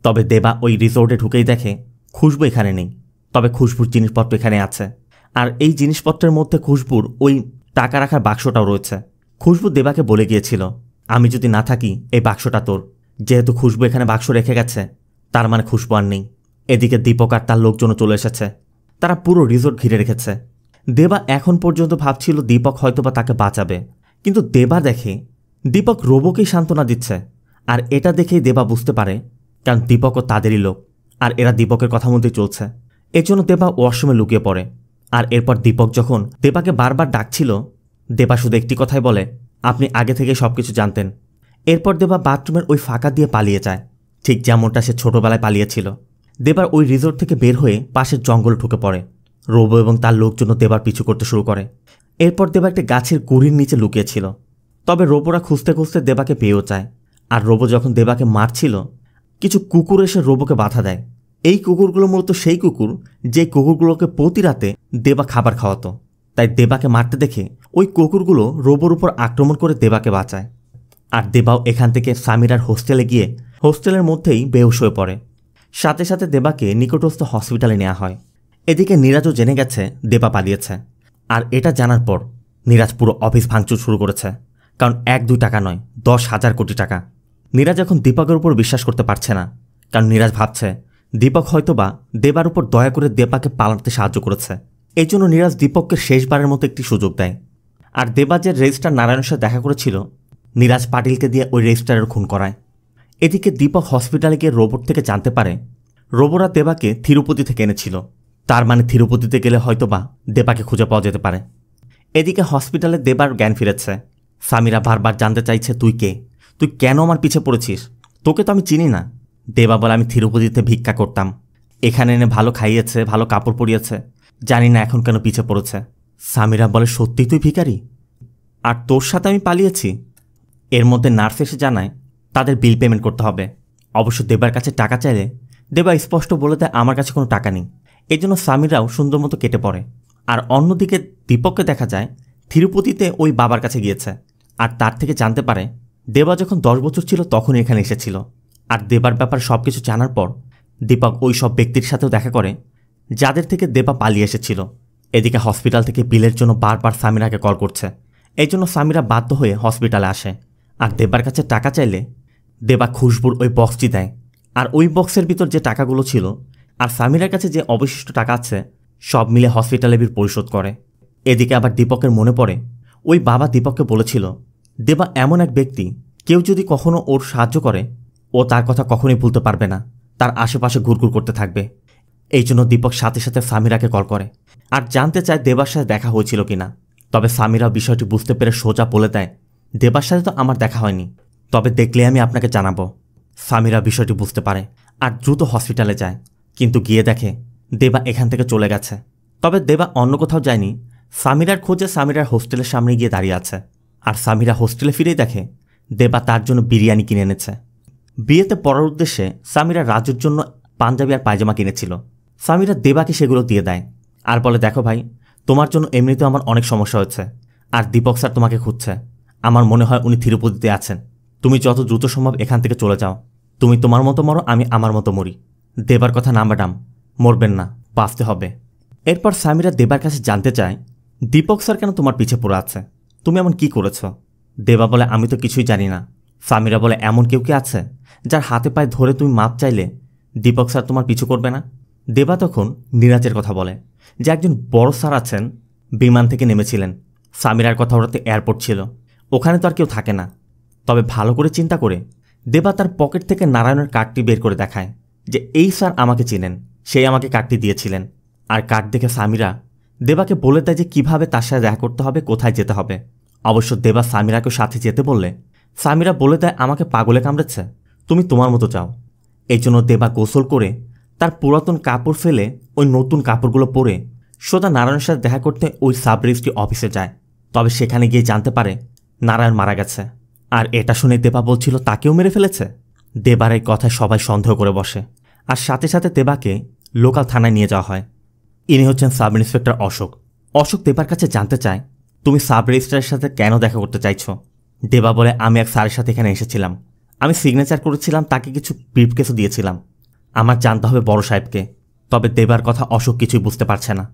Speaker 1: তবে দেবা ওই রিসোর্টে ঢুকেই দেখে খুশবু এখানে নেই, তবে খুশবুর জিনিসপত্র এখানে আছে। আর এই জিনিসপত্রের মধ্যে খুশবুর ওই টাকা রাখার বাক্সটাও রয়েছে। খুশবু দেবাকে বলে গিয়েছিল আমি যদি না থাকি এই বাক্সটা তোর। যেহেতু খুশবু এখানে বাক্স রেখে গেছে তার মানে খুশবু আর নেই। এদিকে দীপক আর তার লোকজনও চলে এসেছে, তারা পুরো রিসোর্ট ঘিরে রেখেছে। দেবা এখন পর্যন্ত ভাবছিল দীপক হয়তোবা তাকে বাঁচাবে, কিন্তু দেবা দেখে দীপক রোবোকেই সান্ত্বনা দিচ্ছে। আর এটা দেখেই দেবা বুঝতে পারে, কারণ দীপকও তাদেরই লোক, আর এরা দীপকের কথা মতোই চলছে। এর জন্য দেবা ওয়াশরুমে লুকিয়ে পড়ে। আর এরপর দীপক যখন দেবাকে বারবার ডাকছিল, দেবা শুধু একটি কথাই বলে, আপনি আগে থেকে সবকিছু জানতেন। এরপর দেবা বাথরুমের ওই ফাঁকা দিয়ে পালিয়ে যায়, ঠিক যেমনটা সে ছোটবেলায় পালিয়েছিল। দেবার ওই রিসোর্ট থেকে বের হয়ে পাশের জঙ্গলে ঢুকে পড়ে। রোবো এবং তার লোকজন দেবার পিছু করতে শুরু করে। এরপর দেবা একটা গাছের গুড়ির নিচে লুকিয়েছিল। তবে রোবোরা খুঁজতে খুঁজতে দেবাকে পেয়েও যায়। আর রোবো যখন দেবাকে মারছিল, কিছু কুকুর এসে রোবোকে বাধা দেয়। এই কুকুরগুলো মূলত সেই কুকুর যে কুকুরগুলোকে প্রতি রাতে দেবা খাবার খাওয়াতো। তাই দেবাকে মারতে দেখে ওই কুকুরগুলো রোবোর উপর আক্রমণ করে দেবাকে বাঁচায়। আর দেবাও এখান থেকে সামিরার হোস্টেলে গিয়ে হোস্টেলের মধ্যেই বেহুশ হয়ে পড়ে। সাথে সাথে দেবাকে নিকটস্থ হসপিটালে নেওয়া হয়। এদিকে নীরাজও জেনে গেছে দেবা পালিয়েছে। আর এটা জানার পর নীরাজ পুরো অফিস ভাঙচুর শুরু করেছে, কারণ 1-2 টাকা নয়, 10,000 কোটি টাকা। নীরাজ এখন দীপকের উপর বিশ্বাস করতে পারছে না, কারণ নীরাজ ভাবছে দীপক হয়তোবা দেবার উপর দয়া করে দেবাকে পালাতে সাহায্য করেছে। এই জন্য নীরাজ দীপককে শেষবারের মতো একটি সুযোগ দেয়। আর দেবা যে রেজিস্ট্রার নারায়ণের সাথে দেখা করেছিল, নীরাজ পাটিলকে দিয়ে ওই রেজিস্ট্রারের খুন করায়। এদিকে দীপক হসপিটালে গিয়ে রোবট থেকে জানতে পারে রোবোরা দেবাকে তিরুপতি থেকে এনেছিল। তার মানে তিরুপতিতে গেলে হয়তোবা দেবাকে খুঁজে পাওয়া যেতে পারে। এদিকে হসপিটালে দেবার জ্ঞান ফিরেছে। সামিরা বারবার জানতে চাইছে, তুই কে? তুই কেন আমার পিছে পড়েছিস? তোকে তো আমি চিনি না। দেবা বলে, আমি তিরুপতিতে ভিক্ষা করতাম, এখানে এনে ভালো খাইয়েছে, ভালো কাপড় পরিয়েছে, জানি না এখন কেন পিছে পড়েছে। সামিরা বলে, সত্যি তুই ভিখারি? আর তোর সাথে আমি পালিয়েছি? এর মধ্যে নার্স এসে জানায় তাদের বিল পেমেন্ট করতে হবে। অবশ্য দেবার কাছে টাকা চাইলে দেবা স্পষ্ট বলে দেয়, আমার কাছে কোনো টাকা নেই। এই জন্য সামিরাও সুন্দর মতো কেটে পড়ে। আর অন্যদিকে দীপককে দেখা যায় তিরুপতিতে ওই বাবার কাছে গিয়েছে। আর তার থেকে জানতে পারে দেবা যখন 10 বছর ছিল তখন এখানে এসেছিল। আর দেবার ব্যাপার সব কিছু জানার পর দীপক ওই সব ব্যক্তির সাথেও দেখা করে যাদের থেকে দেবা পালিয়ে এসেছিল। এদিকে হসপিটাল থেকে বিলের জন্য বারবার সামিরাকে কল করছে। এই জন্য সামিরা বাধ্য হয়ে হসপিটালে আসে। আর দেবার কাছে টাকা চাইলে দেবা খুশবুর ওই বক্সটি দেয়। আর ওই বক্সের ভিতর যে টাকাগুলো ছিল আর সামিরার কাছে যে অবশিষ্ট টাকা আছে, সব মিলে হসপিটালে বিল পরিশোধ করে। এদিকে আবার দীপকের মনে পড়ে ওই বাবা দীপককে বলেছিল দেবা এমন এক ব্যক্তি, কেউ যদি কখনো ওর সাহায্য করে ও তার কথা কখনোই ভুলতে পারবে না, তার আশেপাশে ঘুরঘুর করতে থাকবে। এই জন্য দীপক সাথে সাথে সামিরাকে কল করে আর জানতে চায় দেবার সাথে দেখা হয়েছিল কিনা। তবে সামিরা বিষয়টি বুঝতে পেরে সোজা বলে দেয়, দেবার সাথে তো আমার দেখা হয়নি, তবে দেখলে আমি আপনাকে জানাবো। সামিরা বিষয়টি বুঝতে পারে আর দ্রুত হসপিটালে যায়, কিন্তু গিয়ে দেখে দেবা এখান থেকে চলে গেছে। তবে দেবা অন্য কোথাও যায়নি, সামিরার খোঁজে সামিরার হোস্টেলের সামনে গিয়ে দাঁড়িয়ে আছে। আর সামিরা হোস্টেলে ফিরেই দেখে দেবা তার জন্য বিরিয়ানি কিনে এনেছে। বিয়েতে পড়ার উদ্দেশ্যে সামিরা রাজুর জন্য পাঞ্জাবি আর পায়জামা কিনেছিল। সামিরা দেবাকে সেগুলো দিয়ে দেয় আর বলে, দেখো ভাই, তোমার জন্য এমনিতেও আমার অনেক সমস্যা হচ্ছে, আর দীপক স্যার তোমাকে খুঁজছে। আমার মনে হয় উনি তিরুপতিতে আছেন। তুমি যত দ্রুত সম্ভব এখান থেকে চলে যাও। তুমি তোমার মতো মরো, আমি আমার মতো মরি। দেবার কথা না ম্যাডাম, মরবেন না, বাঁচতে হবে। এরপর সামিরা দেবার কাছে জানতে চায় দীপক স্যার কেন তোমার পিছে পড়ে আছে, তুমি এমন কি করেছ? দেবা বলে, আমি তো কিছুই জানি না। সামিরা বলে, এমন কেউ কি আছে যার হাতে পায়ে ধরে তুমি মাপ চাইলে দীপক স্যার তোমার পিছু করবে না? দেবা তখন নীরাজের কথা বলে যে একজন বড় স্যার আছেন, বিমান থেকে নেমেছিলেন। সামিরার কথা ওটাতে এয়ারপোর্ট ছিল, ওখানে তো আর কেউ থাকে না। তবে ভালো করে চিন্তা করে দেবা তার পকেট থেকে নারায়ণের কার্ডটি বের করে দেখায় যে এই স্যার আমাকে চিনেন, সেই আমাকে কার্ডটি দিয়েছিলেন। আর কার্ড দেখে সামিরা দেবাকে বলে দেয় যে কীভাবে তার সাথে দেখা করতে হবে, কোথায় যেতে হবে। অবশ্য দেবা সামিরাকে সাথে যেতে বললে সামিরা বলে দেয়, আমাকে পাগলে কামড়েছে, তুমি তোমার মতো চাও। এই জন্য দেবা গোসল করে তার পুরাতন কাপড় ফেলে ওই নতুন কাপড়গুলো পরে সোজা নারায়ণের সাথে দেখা করতে ওই সাব রেজিস্ট্রি অফিসে যায়। তবে সেখানে গিয়ে জানতে পারে নারায়ণ মারা গেছে। আর এটা শুনে দেবা বলছিল তাকেও মেরে ফেলেছে। দেবার এই কথায় সবাই সন্দেহ করে বসে। আর সাথে সাথে দেবাকে লোকাল থানায় নিয়ে যাওয়া হয়। ইনি হচ্ছেন সাব ইন্সপেক্টর অশোক। অশোক দেবার কাছে জানতে চায়, তুমি সাব রেজিস্ট্রারের সাথে কেন দেখা করতে চাইছো? দেবা বলে, আমি এক স্যারের সাথে এখানে এসেছিলাম, আমি সিগনেচার করেছিলাম, তাকে কিছু ব্রিফকেসও দিয়েছিলাম। আমার জানতে হবে বড় সাহেবকে। তবে দেবার কথা অশোক কিছুই বুঝতে পারছে না।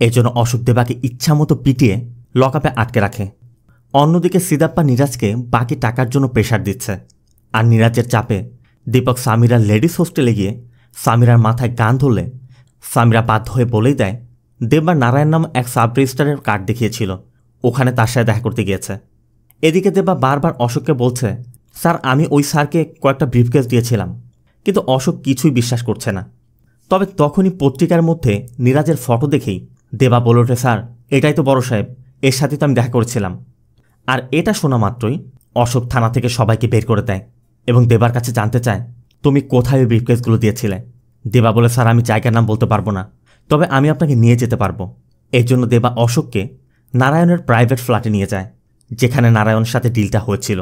Speaker 1: এজন্য অশোক দেবাকে ইচ্ছামতো পিটিয়ে লকআপে আটকে রাখে। অন্যদিকে সিদাপ্পা নীরাজকে বাকি টাকার জন্য প্রেশার দিচ্ছে। আর নীরাজের চাপে দীপক সামিরার লেডিস হোস্টেলে গিয়ে সামিরার মাথায় গান ধরলে সামিরা বাধ্য হয়ে বলেই দেয় দেবা নারায়ণ নাম এক সাব রেজিস্ট্রারের কার্ড দেখিয়েছিল, ওখানে তার সাথে দেখা করতে গিয়েছে। এদিকে দেবা বারবার অশোককে বলছে, স্যার আমি ওই স্যারকে কয়েকটা ব্রিফকেস দিয়েছিলাম, কিন্তু অশোক কিছুই বিশ্বাস করছে না। তবে তখনই পত্রিকার মধ্যে নীরাজের ফটো দেখেই দেবা বলে ওঠে, স্যার এটাই তো বড় সাহেব, এর সাথে তো আমি দেখা করেছিলাম। আর এটা শোনা মাত্রই অশোক থানা থেকে সবাইকে বের করে দেয় এবং দেবার কাছে জানতে চায়, তুমি কোথায় ওই ব্রিফকেসগুলো দিয়েছিলে? দেবা বলে, স্যার আমি জায়গার নাম বলতে পারবো না, তবে আমি আপনাকে নিয়ে যেতে পারবো। এর জন্য দেবা অশোককে নারায়ণের প্রাইভেট ফ্ল্যাটে নিয়ে যায়, যেখানে নারায়ণের সাথে ডিলটা হয়েছিল।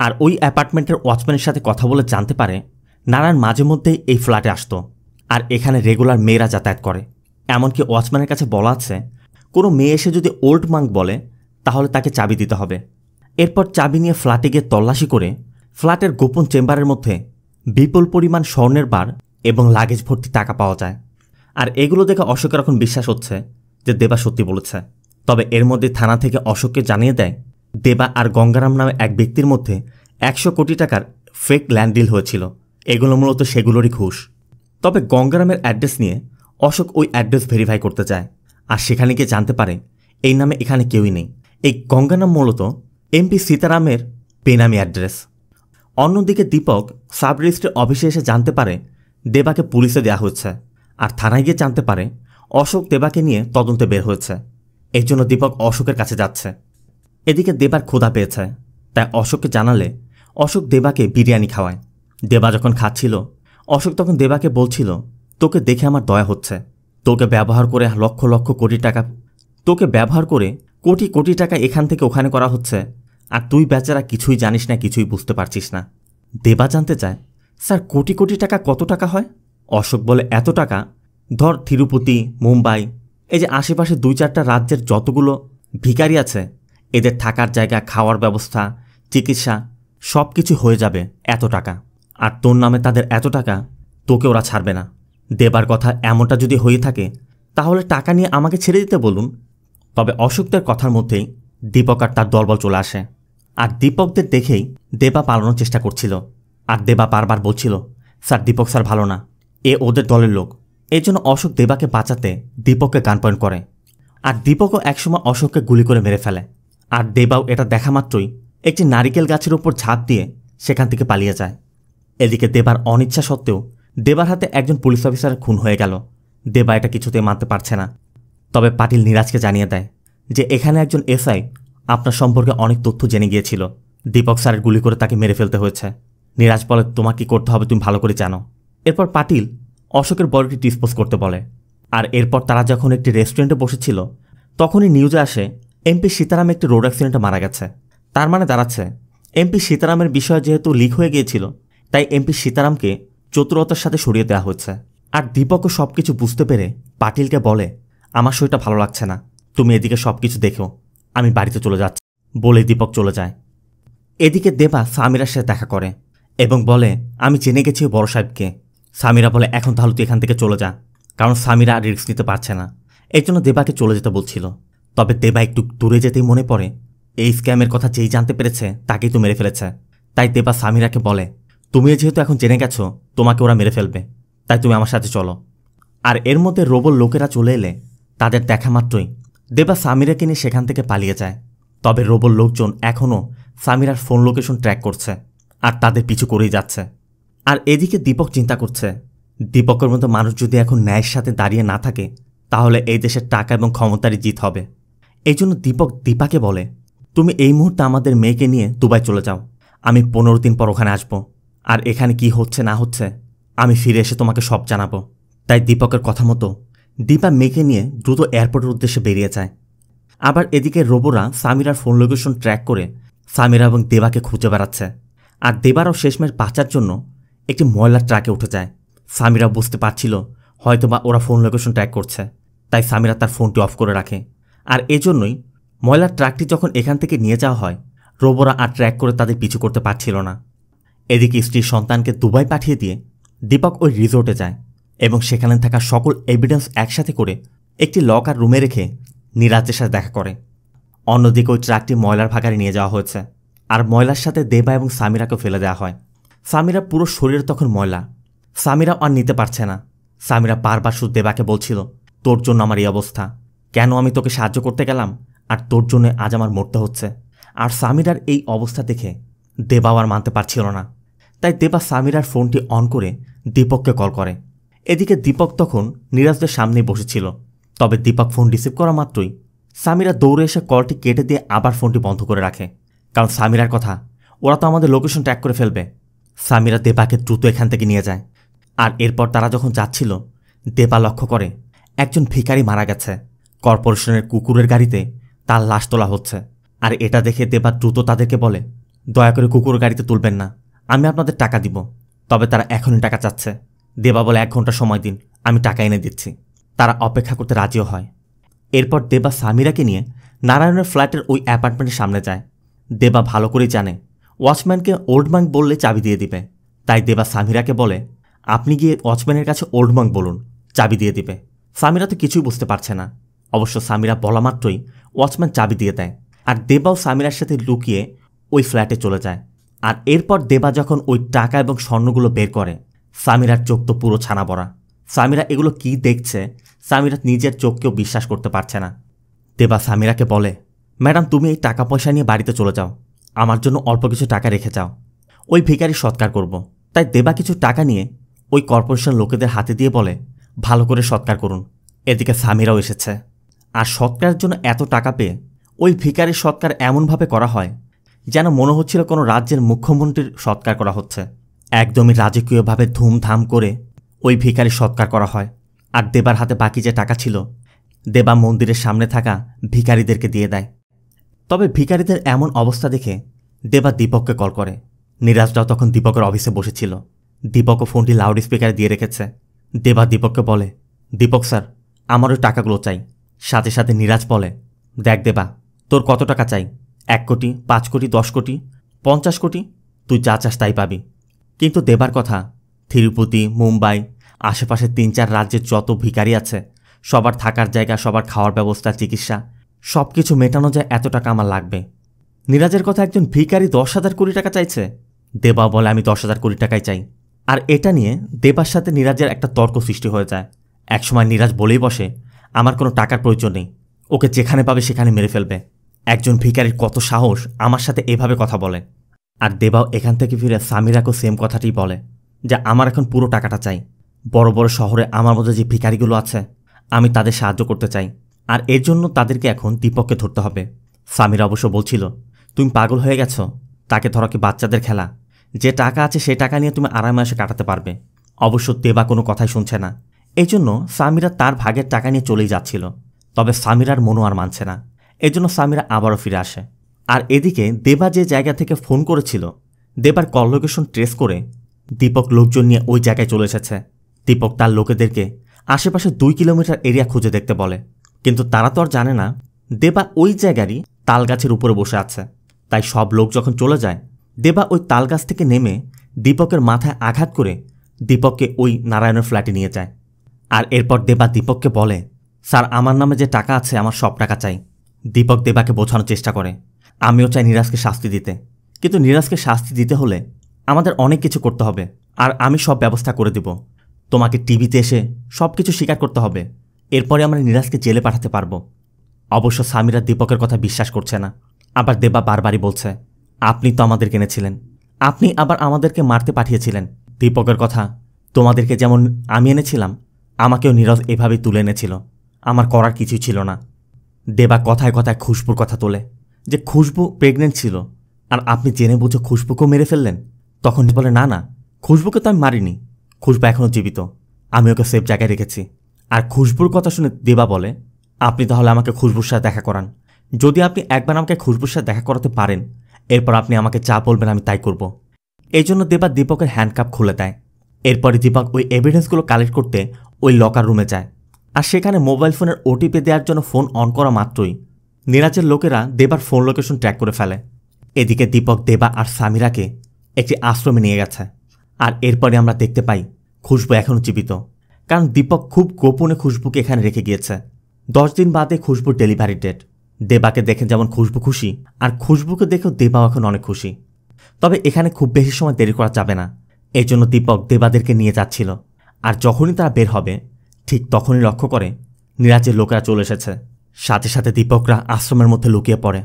Speaker 1: আর ওই অ্যাপার্টমেন্টের ওয়াচম্যানের সাথে কথা বলে জানতে পারে নারায়ণ মাঝে মধ্যেই এই ফ্ল্যাটে আসতো আর এখানে রেগুলার মেয়েরা যাতায়াত করে। এমনকি ওয়াচম্যানের কাছে বলা আছে, কোনো মেয়ে এসে যদি ওল্ড মাঙ্ক বলে তাহলে তাকে চাবি দিতে হবে। এরপর চাবি নিয়ে ফ্ল্যাটে গিয়ে তল্লাশি করে ফ্ল্যাটের গোপন চেম্বারের মধ্যে বিপুল পরিমাণ স্বর্ণের বার এবং লাগেজ ভর্তি টাকা পাওয়া যায়। আর এগুলো দেখে অশোকের এখন বিশ্বাস হচ্ছে যে দেবা সত্যি বলেছে। তবে এর মধ্যে থানা থেকে অশোককে জানিয়ে দেয় দেবা আর গঙ্গারাম নামে এক ব্যক্তির মধ্যে 100 কোটি টাকার ফেক ল্যান্ড ডিল হয়েছিল, এগুলো মূলত সেগুলোরই ঘুষ। তবে গঙ্গারামের অ্যাড্রেস নিয়ে অশোক ওই অ্যাড্রেস ভেরিফাই করতে চায়, আর সেখানে গিয়ে জানতে পারে এই নামে এখানে কেউই নেই। এই গঙ্গারাম মূলত এমপি সীতারামের বেনামি অ্যাড্রেস। অন্যদিকে দীপক সাব রেজিস্ট্রি অফিসে এসে জানতে পারে দেবাকে পুলিশে দেওয়া হচ্ছে, আর থানায় গিয়ে জানতে পারে অশোক দেবাকে নিয়ে তদন্তে বের হয়েছে। এই জন্য দীপক অশোকের কাছে যাচ্ছে। এদিকে দেবার ক্ষুধা পেয়েছে, তাই অশোককে জানালে অশোক দেবাকে বিরিয়ানি খাওয়ায়। দেবা যখন খাচ্ছিল অশোক তখন দেবাকে বলছিল, তোকে দেখে আমার দয়া হচ্ছে, তোকে ব্যবহার করে কোটি কোটি টাকা এখান থেকে ওখানে করা হচ্ছে, আর তুই বেচারা কিছুই জানিস না, কিছুই বুঝতে পারছিস না। দেবা জানতে চায়, স্যার কোটি কোটি টাকা কত টাকা হয়? অশোক বলে, এত টাকা ধর তিরুপতি, মুম্বাই, এই যে আশেপাশে 2-4টা রাজ্যের যতগুলো ভিখারি আছে এদের থাকার জায়গা, খাওয়ার ব্যবস্থা, চিকিৎসা সব কিছু হয়ে যাবে এত টাকা। আর তোর নামে তাদের এত টাকা, তোকে ওরা ছাড়বে না। দেবার কথা এমনটা যদি হয়ে থাকে তাহলে টাকা নিয়ে আমাকে ছেড়ে দিতে বলুন। তবে অশোকদের কথার মধ্যেই দীপক আর তার দলবল চলে আসে, আর দীপকদের দেখেই দেবা পালানোর চেষ্টা করছিল। আর দেবা বারবার বলছিল, স্যার দীপক স্যার ভালো না, এ ওদের দলের লোক। এই জন্য অশোক দেবাকে বাঁচাতে দীপককে গান পয়েন্ট করে, আর দীপকও একসময় অশোককে গুলি করে মেরে ফেলে। আর দেবাও এটা দেখা মাত্রই একটি নারিকেল গাছের ওপর ঝাঁপ দিয়ে সেখান থেকে পালিয়ে যায়। এদিকে দেবার অনিচ্ছা সত্ত্বেও দেবার হাতে একজন পুলিশ অফিসারের খুন হয়ে গেল। দেবা এটা কিছুতেই মানতে পারছে না। তবে পাটিল নীরাজকে জানিয়ে দেয় যে এখানে একজন এসআই আপনার সম্পর্কে অনেক তথ্য জেনে গিয়েছিল, দীপক স্যারের গুলি করে তাকে মেরে ফেলতে হয়েছে। নীরাজ বলে, তোমার কি করতে হবে তুমি ভালো করে জানো। এরপর পাটিল অশোকের বডিটি ডিসপোজ করতে বলে। আর এরপর তারা যখন একটি রেস্টুরেন্টে বসেছিল তখনই নিউজে আসে এমপি সীতারাম একটি রোড অ্যাক্সিডেন্টে মারা গেছে। তার মানে দাঁড়াচ্ছে এমপি সীতারামের বিষয় যেহেতু লিক হয়ে গিয়েছিল তাই এমপি সীতারামকে চতুরতার সাথে সরিয়ে দেওয়া হচ্ছে। আর দীপকও সব কিছু বুঝতে পেরে পাটিলকে বলে, আমার শরীরটা ভালো লাগছে না, তুমি এদিকে সব কিছু দেখো, আমি বাড়িতে চলে যাচ্ছি বলে দীপক চলে যায়। এদিকে দেবা সামিরার সাথে দেখা করে এবং বলে, আমি জেনে গেছি বড় সাহেবকে। সামিরা বলে, এখন তাহলে তুই এখান থেকে চলে যা, কারণ সামিরা আর রিস্ক নিতে পারছে না। এই জন্য দেবাকে চলে যেতে বলছিল। তবে দেবা একটু দূরে যেতেই মনে পড়ে এই স্ক্যামের কথা যেই জানতে পেরেছে তাকেই তো মেরে ফেলেছে। তাই দেবা সামিরাকে বলে, তুমি যেহেতু এখন জেনে গেছো তোমাকে ওরা মেরে ফেলবে, তাই তুমি আমার সাথে চলো। আর এর মধ্যে রোবল লোকেরা চলে এলে তাদের দেখা মাত্রই দেবা সামিরাকে নিয়ে সেখান থেকে পালিয়ে যায়। তবে রোবল লোকজন এখনও সামিরার ফোন লোকেশন ট্র্যাক করছে আর তাদের পিছু করেই যাচ্ছে। আর এদিকে দীপক চিন্তা করছে, দীপকের মতো মানুষ যদি এখন ন্যায়ের সাথে দাঁড়িয়ে না থাকে তাহলে এই দেশের টাকা এবং ক্ষমতারই জিত হবে। এই জন্য দীপক দীপাকে বলে, তুমি এই মুহূর্তে আমাদের মেয়েকে নিয়ে দুবাই চলে যাও, আমি 15 দিন পর ওখানে আসব, আর এখানে কি হচ্ছে না হচ্ছে আমি ফিরে এসে তোমাকে সব জানাবো। তাই দীপকের কথা মতো দীপা মেয়েকে নিয়ে দ্রুত এয়ারপোর্টের উদ্দেশ্যে বেরিয়ে যায়। আবার এদিকে রোবোরা সামিরার ফোন লোকেশন ট্র্যাক করে সামিরা এবং দেবাকে খুঁজে বেড়াচ্ছে। আর দেবারও শেষমেশ বাঁচার জন্য একটি ময়লার ট্রাকে উঠে যায়। সামিরা বুঝতে পারছিল হয়তোবা ওরা ফোন লোকেশন ট্র্যাক করছে, তাই সামিরা তার ফোনটি অফ করে রাখে। আর এজন্যই ময়লার ট্রাকটি যখন এখান থেকে নিয়ে যাওয়া হয় রোবোরা আর ট্র্যাক করে তাদের পিছু করতে পারছিল না। এদিকে স্ত্রীর সন্তানকে দুবাই পাঠিয়ে দিয়ে দীপক ওই রিসোর্টে যায় এবং সেখানে থাকা সকল এভিডেন্স একসাথে করে একটি লকার রুমে রেখে নীরাজের সাথে দেখা করে। অন্যদিকে ওই ট্রাকটি ময়লার ভাগারে নিয়ে যাওয়া হয়েছে আর ময়লার সাথে দেবা এবং সামিরাকে ফেলে দেওয়া হয়। সামিরা পুরো শরীরে তখন ময়লা, সামিরা আর নিতে পারছে না। সামিরা বারবার শুধু দেবাকে বলছিল, তোর জন্য আমার এই অবস্থা, কেন আমি তোকে সাহায্য করতে গেলাম আর তোর জন্য আজ আমার মরতে হচ্ছে। আর সামিরার এই অবস্থা দেখে দেবাও আর মানতে পারছিল না। তাই দেবা সামিরার ফোনটি অন করে দীপককে কল করে। এদিকে দীপক তখন নিরাজদের সামনেই বসেছিল। তবে দীপক ফোন রিসিভ করা মাত্রই সামিরা দৌড়ে এসে কলটি কেটে দিয়ে আবার ফোনটি বন্ধ করে রাখে। কারণ সামিরার কথা, ওরা তো আমাদের লোকেশন ট্র্যাক করে ফেলবে। সামিরা দেবাকে দ্রুত এখান থেকে নিয়ে যায়। আর এরপর তারা যখন যাচ্ছিল, দেবা লক্ষ্য করে একজন ভিখারি মারা গেছে। কর্পোরেশনের কুকুরের গাড়িতে তার লাশ তোলা হচ্ছে। আর এটা দেখে দেবা দ্রুত তাদেরকে বলে, দয়া করে কুকুরের গাড়িতে তুলবেন না, আমি আপনাদের টাকা দিব। তবে তারা এখনই টাকা চাচ্ছে। দেবা বলে 1 ঘন্টা সময় দিন, আমি টাকা এনে দিচ্ছি। তারা অপেক্ষা করতে রাজিও হয়। এরপর দেবা সামিরাকে নিয়ে নারায়ণের ফ্ল্যাটের ওই অ্যাপার্টমেন্টের সামনে যায়। দেবা ভালো করেই জানে ওয়াচম্যানকে ওল্ড মাঙ্ক বললে চাবি দিয়ে দিবে। তাই দেবা সামিরাকে বলে, আপনি গিয়ে ওয়াচম্যানের কাছে ওল্ড মাঙ্ক বলুন, চাবি দিয়ে দিবে। সামিরা তো কিছুই বুঝতে পারছে না। অবশ্য সামিরা বলা মাত্রই ওয়াচম্যান চাবি দিয়ে দেয়। আর দেবাও সামিরার সাথে লুকিয়ে ওই ফ্ল্যাটে চলে যায়। আর এরপর দেবা যখন ওই টাকা এবং স্বর্ণগুলো বের করে, সামিরার চোখ তো পুরো ছানা বড়া। সামিরা এগুলো কি দেখছে, সামিরা নিজের চোখকেও বিশ্বাস করতে পারছে না। দেবা সামিরাকে বলে, ম্যাডাম তুমি এই টাকা পয়সা নিয়ে বাড়িতে চলে যাও, আমার জন্য অল্প কিছু টাকা রেখে যাও, ওই ভিখারি সৎকার করব। তাই দেবা কিছু টাকা নিয়ে ওই কর্পোরেশন লোকেদের হাতে দিয়ে বলে, ভালো করে সৎকার করুন। এদিকে সামিরাও এসেছে। আর সৎকারের জন্য এত টাকা পেয়ে ওই ভিখারির সৎকার এমনভাবে করা হয় যেন মনে হচ্ছিল কোনো রাজ্যের মুখ্যমন্ত্রীর সৎকার করা হচ্ছে। একদমই রাজকীয়ভাবে ধুমধাম করে ওই ভিখারির সৎকার করা হয়। আর দেবার হাতে বাকি যে টাকা ছিল, দেবা মন্দিরের সামনে থাকা ভিখারিদেরকে দিয়ে দেয়। তবে ভিখারিদের এমন অবস্থা দেখে দেবা দীপককে কল করে। নিরাজরাও তখন দীপকের অফিসে বসেছিল। দীপকও ফোনটি লাউড স্পিকারে দিয়ে রেখেছে। দেবা দীপককে বলে, দীপক স্যার, আমারও টাকাগুলো চাই। সাথে সাথে নিরাজ বলে, দেখ দেবা, তোর কত টাকা চাই? 1 কোটি, 5 কোটি, 10 কোটি, 50 কোটি, তুই যা চাস তাই পাবি। কিন্তু দেবার কথা, তিরুপতি, মুম্বাই, আশেপাশে 3-4 রাজ্যের যত ভিখারি আছে, সবার থাকার জায়গা, সবার খাওয়ার ব্যবস্থা, চিকিৎসা সব কিছু মেটানো যায়, এত টাকা আমার লাগবে। নিরাজের কথা, একজন ভিখারি 10,000 কোটি টাকা চাইছে। দেবা বলে, আমি 10,000 কোটি টাকাই চাই। আর এটা নিয়ে দেবার সাথে নিরাজের একটা তর্ক সৃষ্টি হয়ে যায়। একসময় নিরাজ বলেই বসে, আমার কোনো টাকার প্রয়োজন নেই, ওকে যেখানে পাবে সেখানে মেরে ফেলবে। একজন ভিখারির কত সাহস আমার সাথে এভাবে কথা বলে। আর দেবাও এখান থেকে ফিরে সামিরাকেও সেম কথাটি বলে যে আমার এখন পুরো টাকাটা চাই। বড় বড় শহরে আমার মধ্যে যে ভিখারিগুলো আছে, আমি তাদের সাহায্য করতে চাই। আর এর জন্য তাদেরকে এখন দীপককে ধরতে হবে। সামিরা অবশ্য বলছিল, তুমি পাগল হয়ে গেছো, তাকে ধরা কি বাচ্চাদের খেলা? যে টাকা আছে সেই টাকা নিয়ে তুমি আরামে কাটাতে পারবে। অবশ্য দেবা কোনো কথাই শুনছে না। এই জন্য সামিরা তার ভাগের টাকা নিয়ে চলেই যাচ্ছিল। তবে সামিরার মনও আর মানছে না। এজন্য সামিরা আবারও ফিরে আসে। আর এদিকে দেবা যে জায়গা থেকে ফোন করেছিল, দেবার কল লোকেশন ট্রেস করে দীপক লোকজন নিয়ে ওই জায়গায় চলে এসেছে। দীপক তার লোকেদেরকে আশেপাশে 2 কিলোমিটার এরিয়া খুঁজে দেখতে বলে। কিন্তু তারা তো আর জানে না দেবা ওই জায়গারই তাল গাছের উপরে বসে আছে। তাই সব লোক যখন চলে যায়, দেবা ওই তাল গাছ থেকে নেমে দীপকের মাথায় আঘাত করে দীপককে ওই নারায়ণের ফ্ল্যাটে নিয়ে যায়। আর এরপর দেবা দীপককে বলে, স্যার, আমার নামে যে টাকা আছে আমার সব টাকা চাই। দীপক দেবাকে বোঝানোর চেষ্টা করে, আমিও চাই নিরাজকে শাস্তি দিতে, কিন্তু নিরাজকে শাস্তি দিতে হলে আমাদের অনেক কিছু করতে হবে। আর আমি সব ব্যবস্থা করে দিব। তোমাকে টিভিতে এসে সব কিছু স্বীকার করতে হবে, এরপরে আমরা নিরাজকে জেলে পাঠাতে পারবো। অবশ্য সামিরা দীপকের কথা বিশ্বাস করছে না। আবার দেবা বারবারই বলছে, আপনি তো আমাদের কিনেছিলেন, আপনি আবার আমাদেরকে মারতে পাঠিয়েছিলেন। দীপকের কথা, তোমাদেরকে যেমন আমি এনেছিলাম, আমাকেও নীরজ এভাবেই তুলে এনেছিল, আমার করার কিছুই ছিল না। দেবা কথায় কথায় খুশবুর কথা তোলে যে খুশবু প্রেগনেন্ট ছিল, আর আপনি জেনে বুঝে খুশবুকেও মেরে ফেললেন। তখন বলে, না না, খুশবুকে তো আমি মারিনি, খুশবু এখনও জীবিত, আমি ওকে সেফ জায়গায় রেখেছি। আর খুশবুর কথা শুনে দেবা বলে, আপনি তাহলে আমাকে খুশবুর সাথে দেখা করান। যদি আপনি একবার আমাকে খুশবুর সাথে দেখা করাতে পারেন, এরপর আপনি আমাকে যা বলবেন আমি তাই করব। এই জন্য দেবা দীপকের হ্যান্ডকাপ খুলে দেয়। এরপরে দীপক ওই এভিডেন্সগুলো কালেক্ট করতে ওই লকার রুমে যায়। আর সেখানে মোবাইল ফোনের ওটিপি দেওয়ার জন্য ফোন অন করা মাত্রই নিরাজের লোকেরা দেবার ফোন লোকেশন ট্র্যাক করে ফেলে। এদিকে দীপক দেবা আর সামিরাকে একটি আশ্রমে নিয়ে গেছে। আর এরপরে আমরা দেখতে পাই খুশবু এখনও জীবিত, কারণ দীপক খুব গোপনে খুশবুকে এখানে রেখে গিয়েছে। 10 দিন বাদে খুশবুর ডেলিভারি ডেট। দেবাকে দেখে যেমন খুশবু খুশি, আর খুশবুকে দেখেও দেবাও এখন অনেক খুশি। তবে এখানে খুব বেশি সময় দেরি করা যাবে না, এই জন্য দীপক দেবাদেরকে নিয়ে যাচ্ছিল। আর যখনই তারা বের হবে, ঠিক তখনই লক্ষ্য করে নীরাজের লোকেরা চলে এসেছে। সাথে সাথে দীপকরা আশ্রমের মধ্যে লুকিয়ে পড়ে।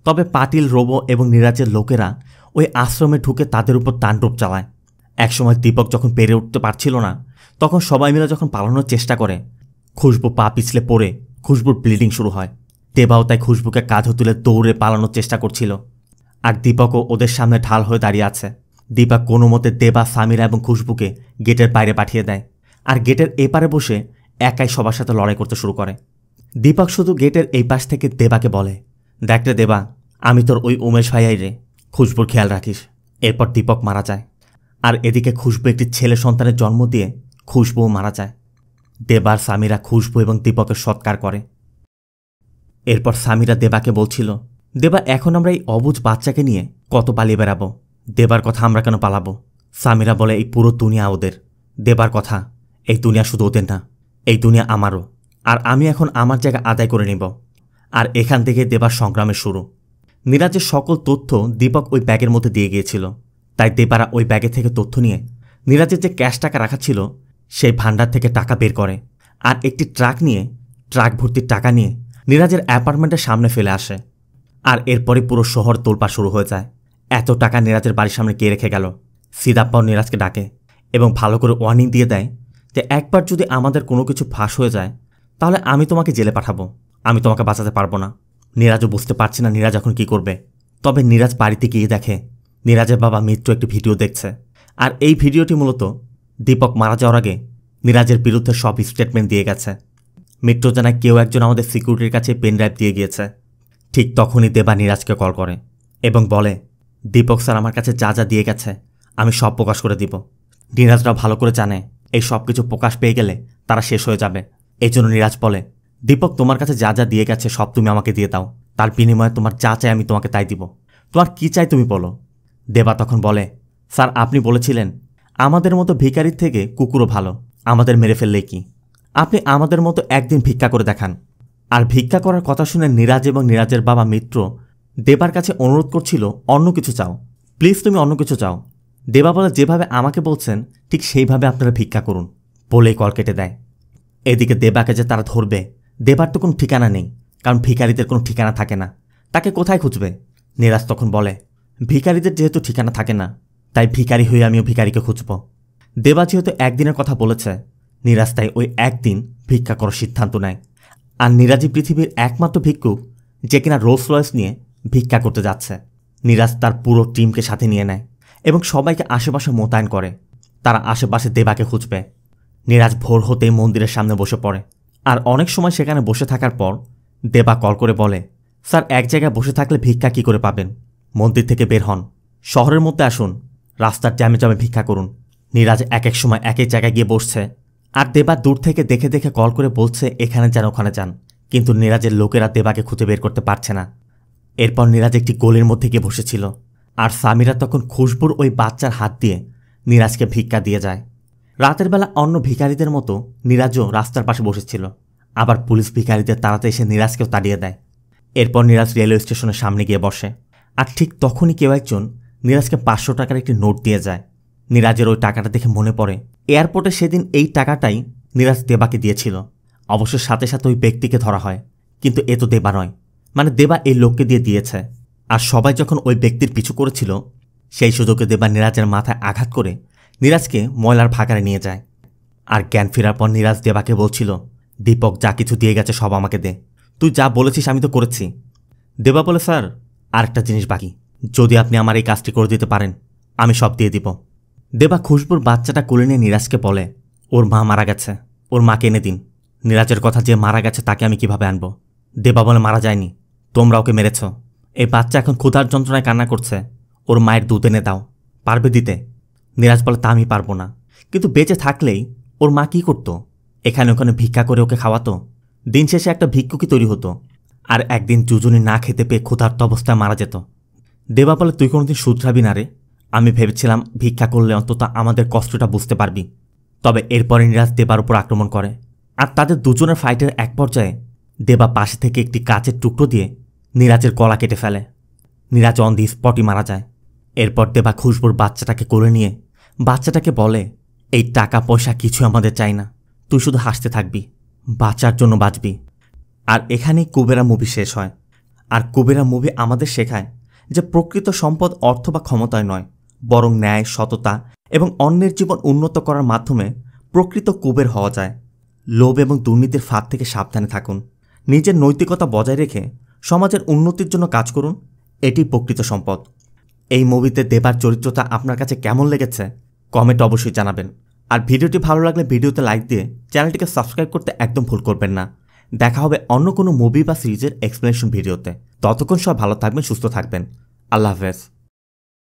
Speaker 1: তবে পাটিল, রোবো এবং নীরাজের লোকেরা ওই আশ্রমে ঢুকে তাদের উপর তাণ্ডব চালায়। একসময় দীপক যখন পেরে উঠতে পারছিল না, তখন সবাই মিলে যখন পালানোর চেষ্টা করে, খুশবু পা পিছলে পড়ে খুশবুর ব্লিডিং শুরু হয়। দেবাও তাই খুশবুকে কাঁধে তুলে দৌড়ে পালানোর চেষ্টা করছিল, আর দীপকও ওদের সামনে ঢাল হয়ে দাঁড়িয়ে আছে। দীপক কোনো মতে দেবা, সামিরা এবং খুশবুকে গেটের বাইরে পাঠিয়ে দেয়, আর গেটের এপারে বসে একাই সবার সাথে লড়াই করতে শুরু করে। দীপক শুধু গেটের এই পাশ থেকে দেবাকে বলে, দেখ রে দেবা, আমি তোর ওই উমেশ ভাইয়াই রে, খুশবুর খেয়াল রাখিস। এরপর দীপক মারা যায়, আর এদিকে খুশবু একটি ছেলে সন্তানের জন্ম দিয়ে খুশবুও মারা যায়। দেবার সামিরা খুশবু এবং দীপকের সৎকার করে। এরপর সামিরা দেবাকে বলছিল, দেবা, এখন আমরা এই অবুঝ বাচ্চাকে নিয়ে কত পালিয়ে বেড়াবো? দেবার কথা আমরা কেন পালাবো? সামিরা বলে, এই পুরো দুনিয়া ওদের। দেবার কথা, এই দুনিয়া শুধু ওদের না, এই দুনিয়া আমারও, আর আমি এখন আমার জায়গা আদায় করে নিব। আর এখান থেকে দেবার সংগ্রামের শুরু। নীরাজের সকল তথ্য দীপক ওই ব্যাগের মধ্যে দিয়ে গিয়েছিল, তাই দেবারা ওই ব্যাগে থেকে তথ্য নিয়ে নীরাজের যে ক্যাশ টাকা রাখা ছিল সেই ভান্ডার থেকে টাকা বের করে, আর একটি ট্রাক ভর্তি টাকা নিয়ে নীরাজের অ্যাপার্টমেন্টের সামনে ফেলে আসে। আর এরপরে পুরো শহর তোলপাড় শুরু হয়ে যায়। এত টাকা নীরাজের বাড়ির সামনে কে রেখে গেল? সিদাপ্পাও নীরাজকে ডাকে এবং ভালো করে ওয়ার্নিং দিয়ে দেয় যে একবার যদি আমাদের কোনো কিছু ফাঁস হয়ে যায় তাহলে আমি তোমাকে জেলে পাঠাবো, আমি তোমাকে বাঁচাতে পারবো না। নীরাজও বুঝতে পারছে না নীরাজ এখন কী করবে। তবে নীরাজ বাড়িতে গিয়ে দেখে নীরাজের বাবা মিত্র একটি ভিডিও দেখছে, আর এই ভিডিওটি মূলত দীপক মারা যাওয়ার আগে নীরাজের বিরুদ্ধে সব স্টেটমেন্ট দিয়ে গেছে। মিত্র জানায় কেউ একজন আমাদের সিকিউরিটির কাছে পেন ড্রাইভ দিয়ে গিয়েছে। ঠিক তখনই দেবা নীরাজকে কল করে এবং বলে, দীপক স্যার আমার কাছে যা যা দিয়ে গেছে আমি সব প্রকাশ করে দিব। নীরাজরা ভালো করে জানে এই সব কিছু প্রকাশ পেয়ে গেলে তারা শেষ হয়ে যাবে। এই জন্য নীরাজ বলে, দীপক তোমার কাছে যা যা দিয়ে গেছে সব তুমি আমাকে দিয়ে দাও, তার বিনিময়ে তোমার যা চাই আমি তোমাকে তাই দিব। তোমার কি চাই তুমি বলো। দেবা তখন বলে, স্যার আপনি বলেছিলেন আমাদের মতো ভিখারির থেকে কুকুরও ভালো, আমাদের মেরে ফেললেই কি, আপনি আমাদের মতো একদিন ভিক্ষা করে দেখান। আর ভিক্ষা করার কথা শুনে নীরাজ এবং নীরাজের বাবা মিত্র দেবার কাছে অনুরোধ করছিল, অন্য কিছু চাও, প্লিজ তুমি অন্য কিছু চাও। দেবা বলে, যেভাবে আমাকে বলছেন ঠিক সেইভাবে আপনারা ভিক্ষা করুন, বলেই কল কেটে দেয়। এদিকে দেবাকে যে তারা ধরবে, দেবার তো কোনো ঠিকানা নেই, কারণ ভিখারিদের কোনো ঠিকানা থাকে না, তাকে কোথায় খুঁজবে? নীরাজ তখন বলে, ভিখারিদের যেহেতু ঠিকানা থাকে না তাই ভিখারি হয়ে আমিও ভিখারিকে খুঁজব। দেবা যেহেতু একদিনের কথা বলেছে, নীরাজ তাই ওই একদিন ভিক্ষা করার সিদ্ধান্ত নেয়। আর নীরাজই পৃথিবীর একমাত্র ভিক্ষুক যে কিনা রোলস রয়েস নিয়ে ভিক্ষা করতে যাচ্ছে। নীরাজ তার পুরো টিমকে সাথে নিয়ে নেয় এবং সবাইকে আশেপাশে মোতায়েন করে, তারা আশেপাশে দেবাকে খুঁজবে। নীরাজ ভোর হতেই মন্দিরের সামনে বসে পড়ে, আর অনেক সময় সেখানে বসে থাকার পর দেবা কল করে বলে, স্যার এক জায়গায় বসে থাকলে ভিক্ষা কি করে পাবেন? মন্দির থেকে বের হন, শহরের মধ্যে আসুন, রাস্তার জ্যামে জ্যামে ভিক্ষা করুন। নীরাজ এক এক সময় এক এক জায়গায় গিয়ে বসছে, আর দেবা দূর থেকে দেখে দেখে কল করে বলছে এখানে যান ওখানে যান, কিন্তু নীরাজের লোকেরা দেবাকে খুঁজে বের করতে পারছে না। এরপর নীরাজ একটি গলির মধ্যে গিয়ে বসেছিল, আর সামিরা তখন খুশবুর ওই বাচ্চার হাত দিয়ে নীরাজকে ভিক্ষা দিয়ে যায়। রাতের বেলা অন্য ভিখারিদের মতো নীরাজও রাস্তার পাশে বসেছিল, আবার পুলিশ ভিখারিদের তাড়াতে এসে নীরাজকেও তাড়িয়ে দেয়। এরপর নীরাজ রেলওয়ে স্টেশনের সামনে গিয়ে বসে, আর ঠিক তখনই কেউ একজন নীরাজকে 500 টাকার একটি নোট দিয়ে যায়। নীরাজের ওই টাকাটা দেখে মনে পড়ে এয়ারপোর্টে সেদিন এই টাকাটাই নীরাজ দেবাকে দিয়েছিল। অবশ্য সাথে সাথে ওই ব্যক্তিকে ধরা হয়, কিন্তু এ তো দেবা নয়, মানে দেবা এই লোককে দিয়েছে। আর সবাই যখন ওই ব্যক্তির পিছু করেছিল সেই সুযোগে দেবা নীরাজের মাথায় আঘাত করে নীরাজকে ময়লার ভাগারে নিয়ে যায়। আর জ্ঞান ফেরার পর নীরাজ দেবাকে বলছিল, দীপক যা কিছু দিয়ে গেছে সব আমাকে দে, তুই যা বলেছিস আমি তো করেছি। দেবা বলে, স্যার আরেকটা জিনিস বাকি, যদি আপনি আমার এই কাজটি করে দিতে পারেন আমি সব দিয়ে দিব। দেবা খুশবুর বাচ্চাটা কোলে নিয়ে নীরাজকে বলে, ওর মা মারা গেছে, ওর মাকে এনে দিন। নীরাজের কথা, যে মারা গেছে তাকে আমি কিভাবে আনবো? দেবা বলে, মারা যায়নি, তোমরা ওকে মেরেছ। এই বাচ্চা এখন ক্ষুধার যন্ত্রণায় কান্না করছে, ওর মায়ের দুধ এনে দাও, পারবে দিতে? নীরাজ বলে, তা আমি পারবো না, কিন্তু বেঁচে থাকলেই ওর মা কী করতো? এখানে ওখানে ভিক্ষা করে ওকে খাওয়াতো, দিন শেষে একটা ভিক্ষুকই তৈরি হতো, আর একদিন দুজনই না খেতে পেয়ে ক্ষুধার্ত অবস্থায় মারা যেত। দেবা বলে, তুই কোনোদিন শুধরাবি না রে, আমি ভেবেছিলাম ভিক্ষা করলে অন্তত আমাদের কষ্টটা বুঝতে পারবি। তবে এরপরে নীরাজ দেবার উপর আক্রমণ করে, আর তাদের দুজনের ফাইটের এক পর্যায়ে দেবা পাশে থেকে একটি কাচের টুকরো দিয়ে নীরাজের গলা কেটে ফেলে। নীরাজ অন দি স্পটই মারা যায়। এরপর দেবা খুশবুর বাচ্চাটাকে কোলে নিয়ে বাচ্চাটাকে বলে, এই টাকা পয়সা কিছু আমাদের চাই না, তুই শুধু হাসতে থাকবি, বাঁচার জন্য বাঁচবি। আর এখানেই কুবেরা মুভি শেষ হয়। আর কুবেরা মুভি আমাদের শেখায় যে প্রকৃত সম্পদ অর্থ বা ক্ষমতায় নয়, বরং ন্যায়, সততা এবং অন্যের জীবন উন্নত করার মাধ্যমে প্রকৃত কুবের হওয়া যায়। লোভ এবং দুর্নীতির ফাঁদ থেকে সাবধানে থাকুন, নিজের নৈতিকতা বজায় রেখে সমাজের উন্নতির জন্য কাজ করুন। এটি প্রকৃত সম্পদ। এই মুভিতে দেবার চরিত্রটা আপনার কাছে কেমন লেগেছে কমেন্ট অবশ্যই জানাবেন। আর ভিডিওটি ভালো লাগলে ভিডিওতে লাইক দিয়ে চ্যানেলটিকে সাবস্ক্রাইব করতে একদম ভুল করবেন না। দেখা হবে অন্য কোনো মুভি বা সিরিজের এক্সপ্লেনেশন ভিডিওতে। ততক্ষণ সব ভালো থাকবেন, সুস্থ থাকবেন। আল্লাহ হাফেজ।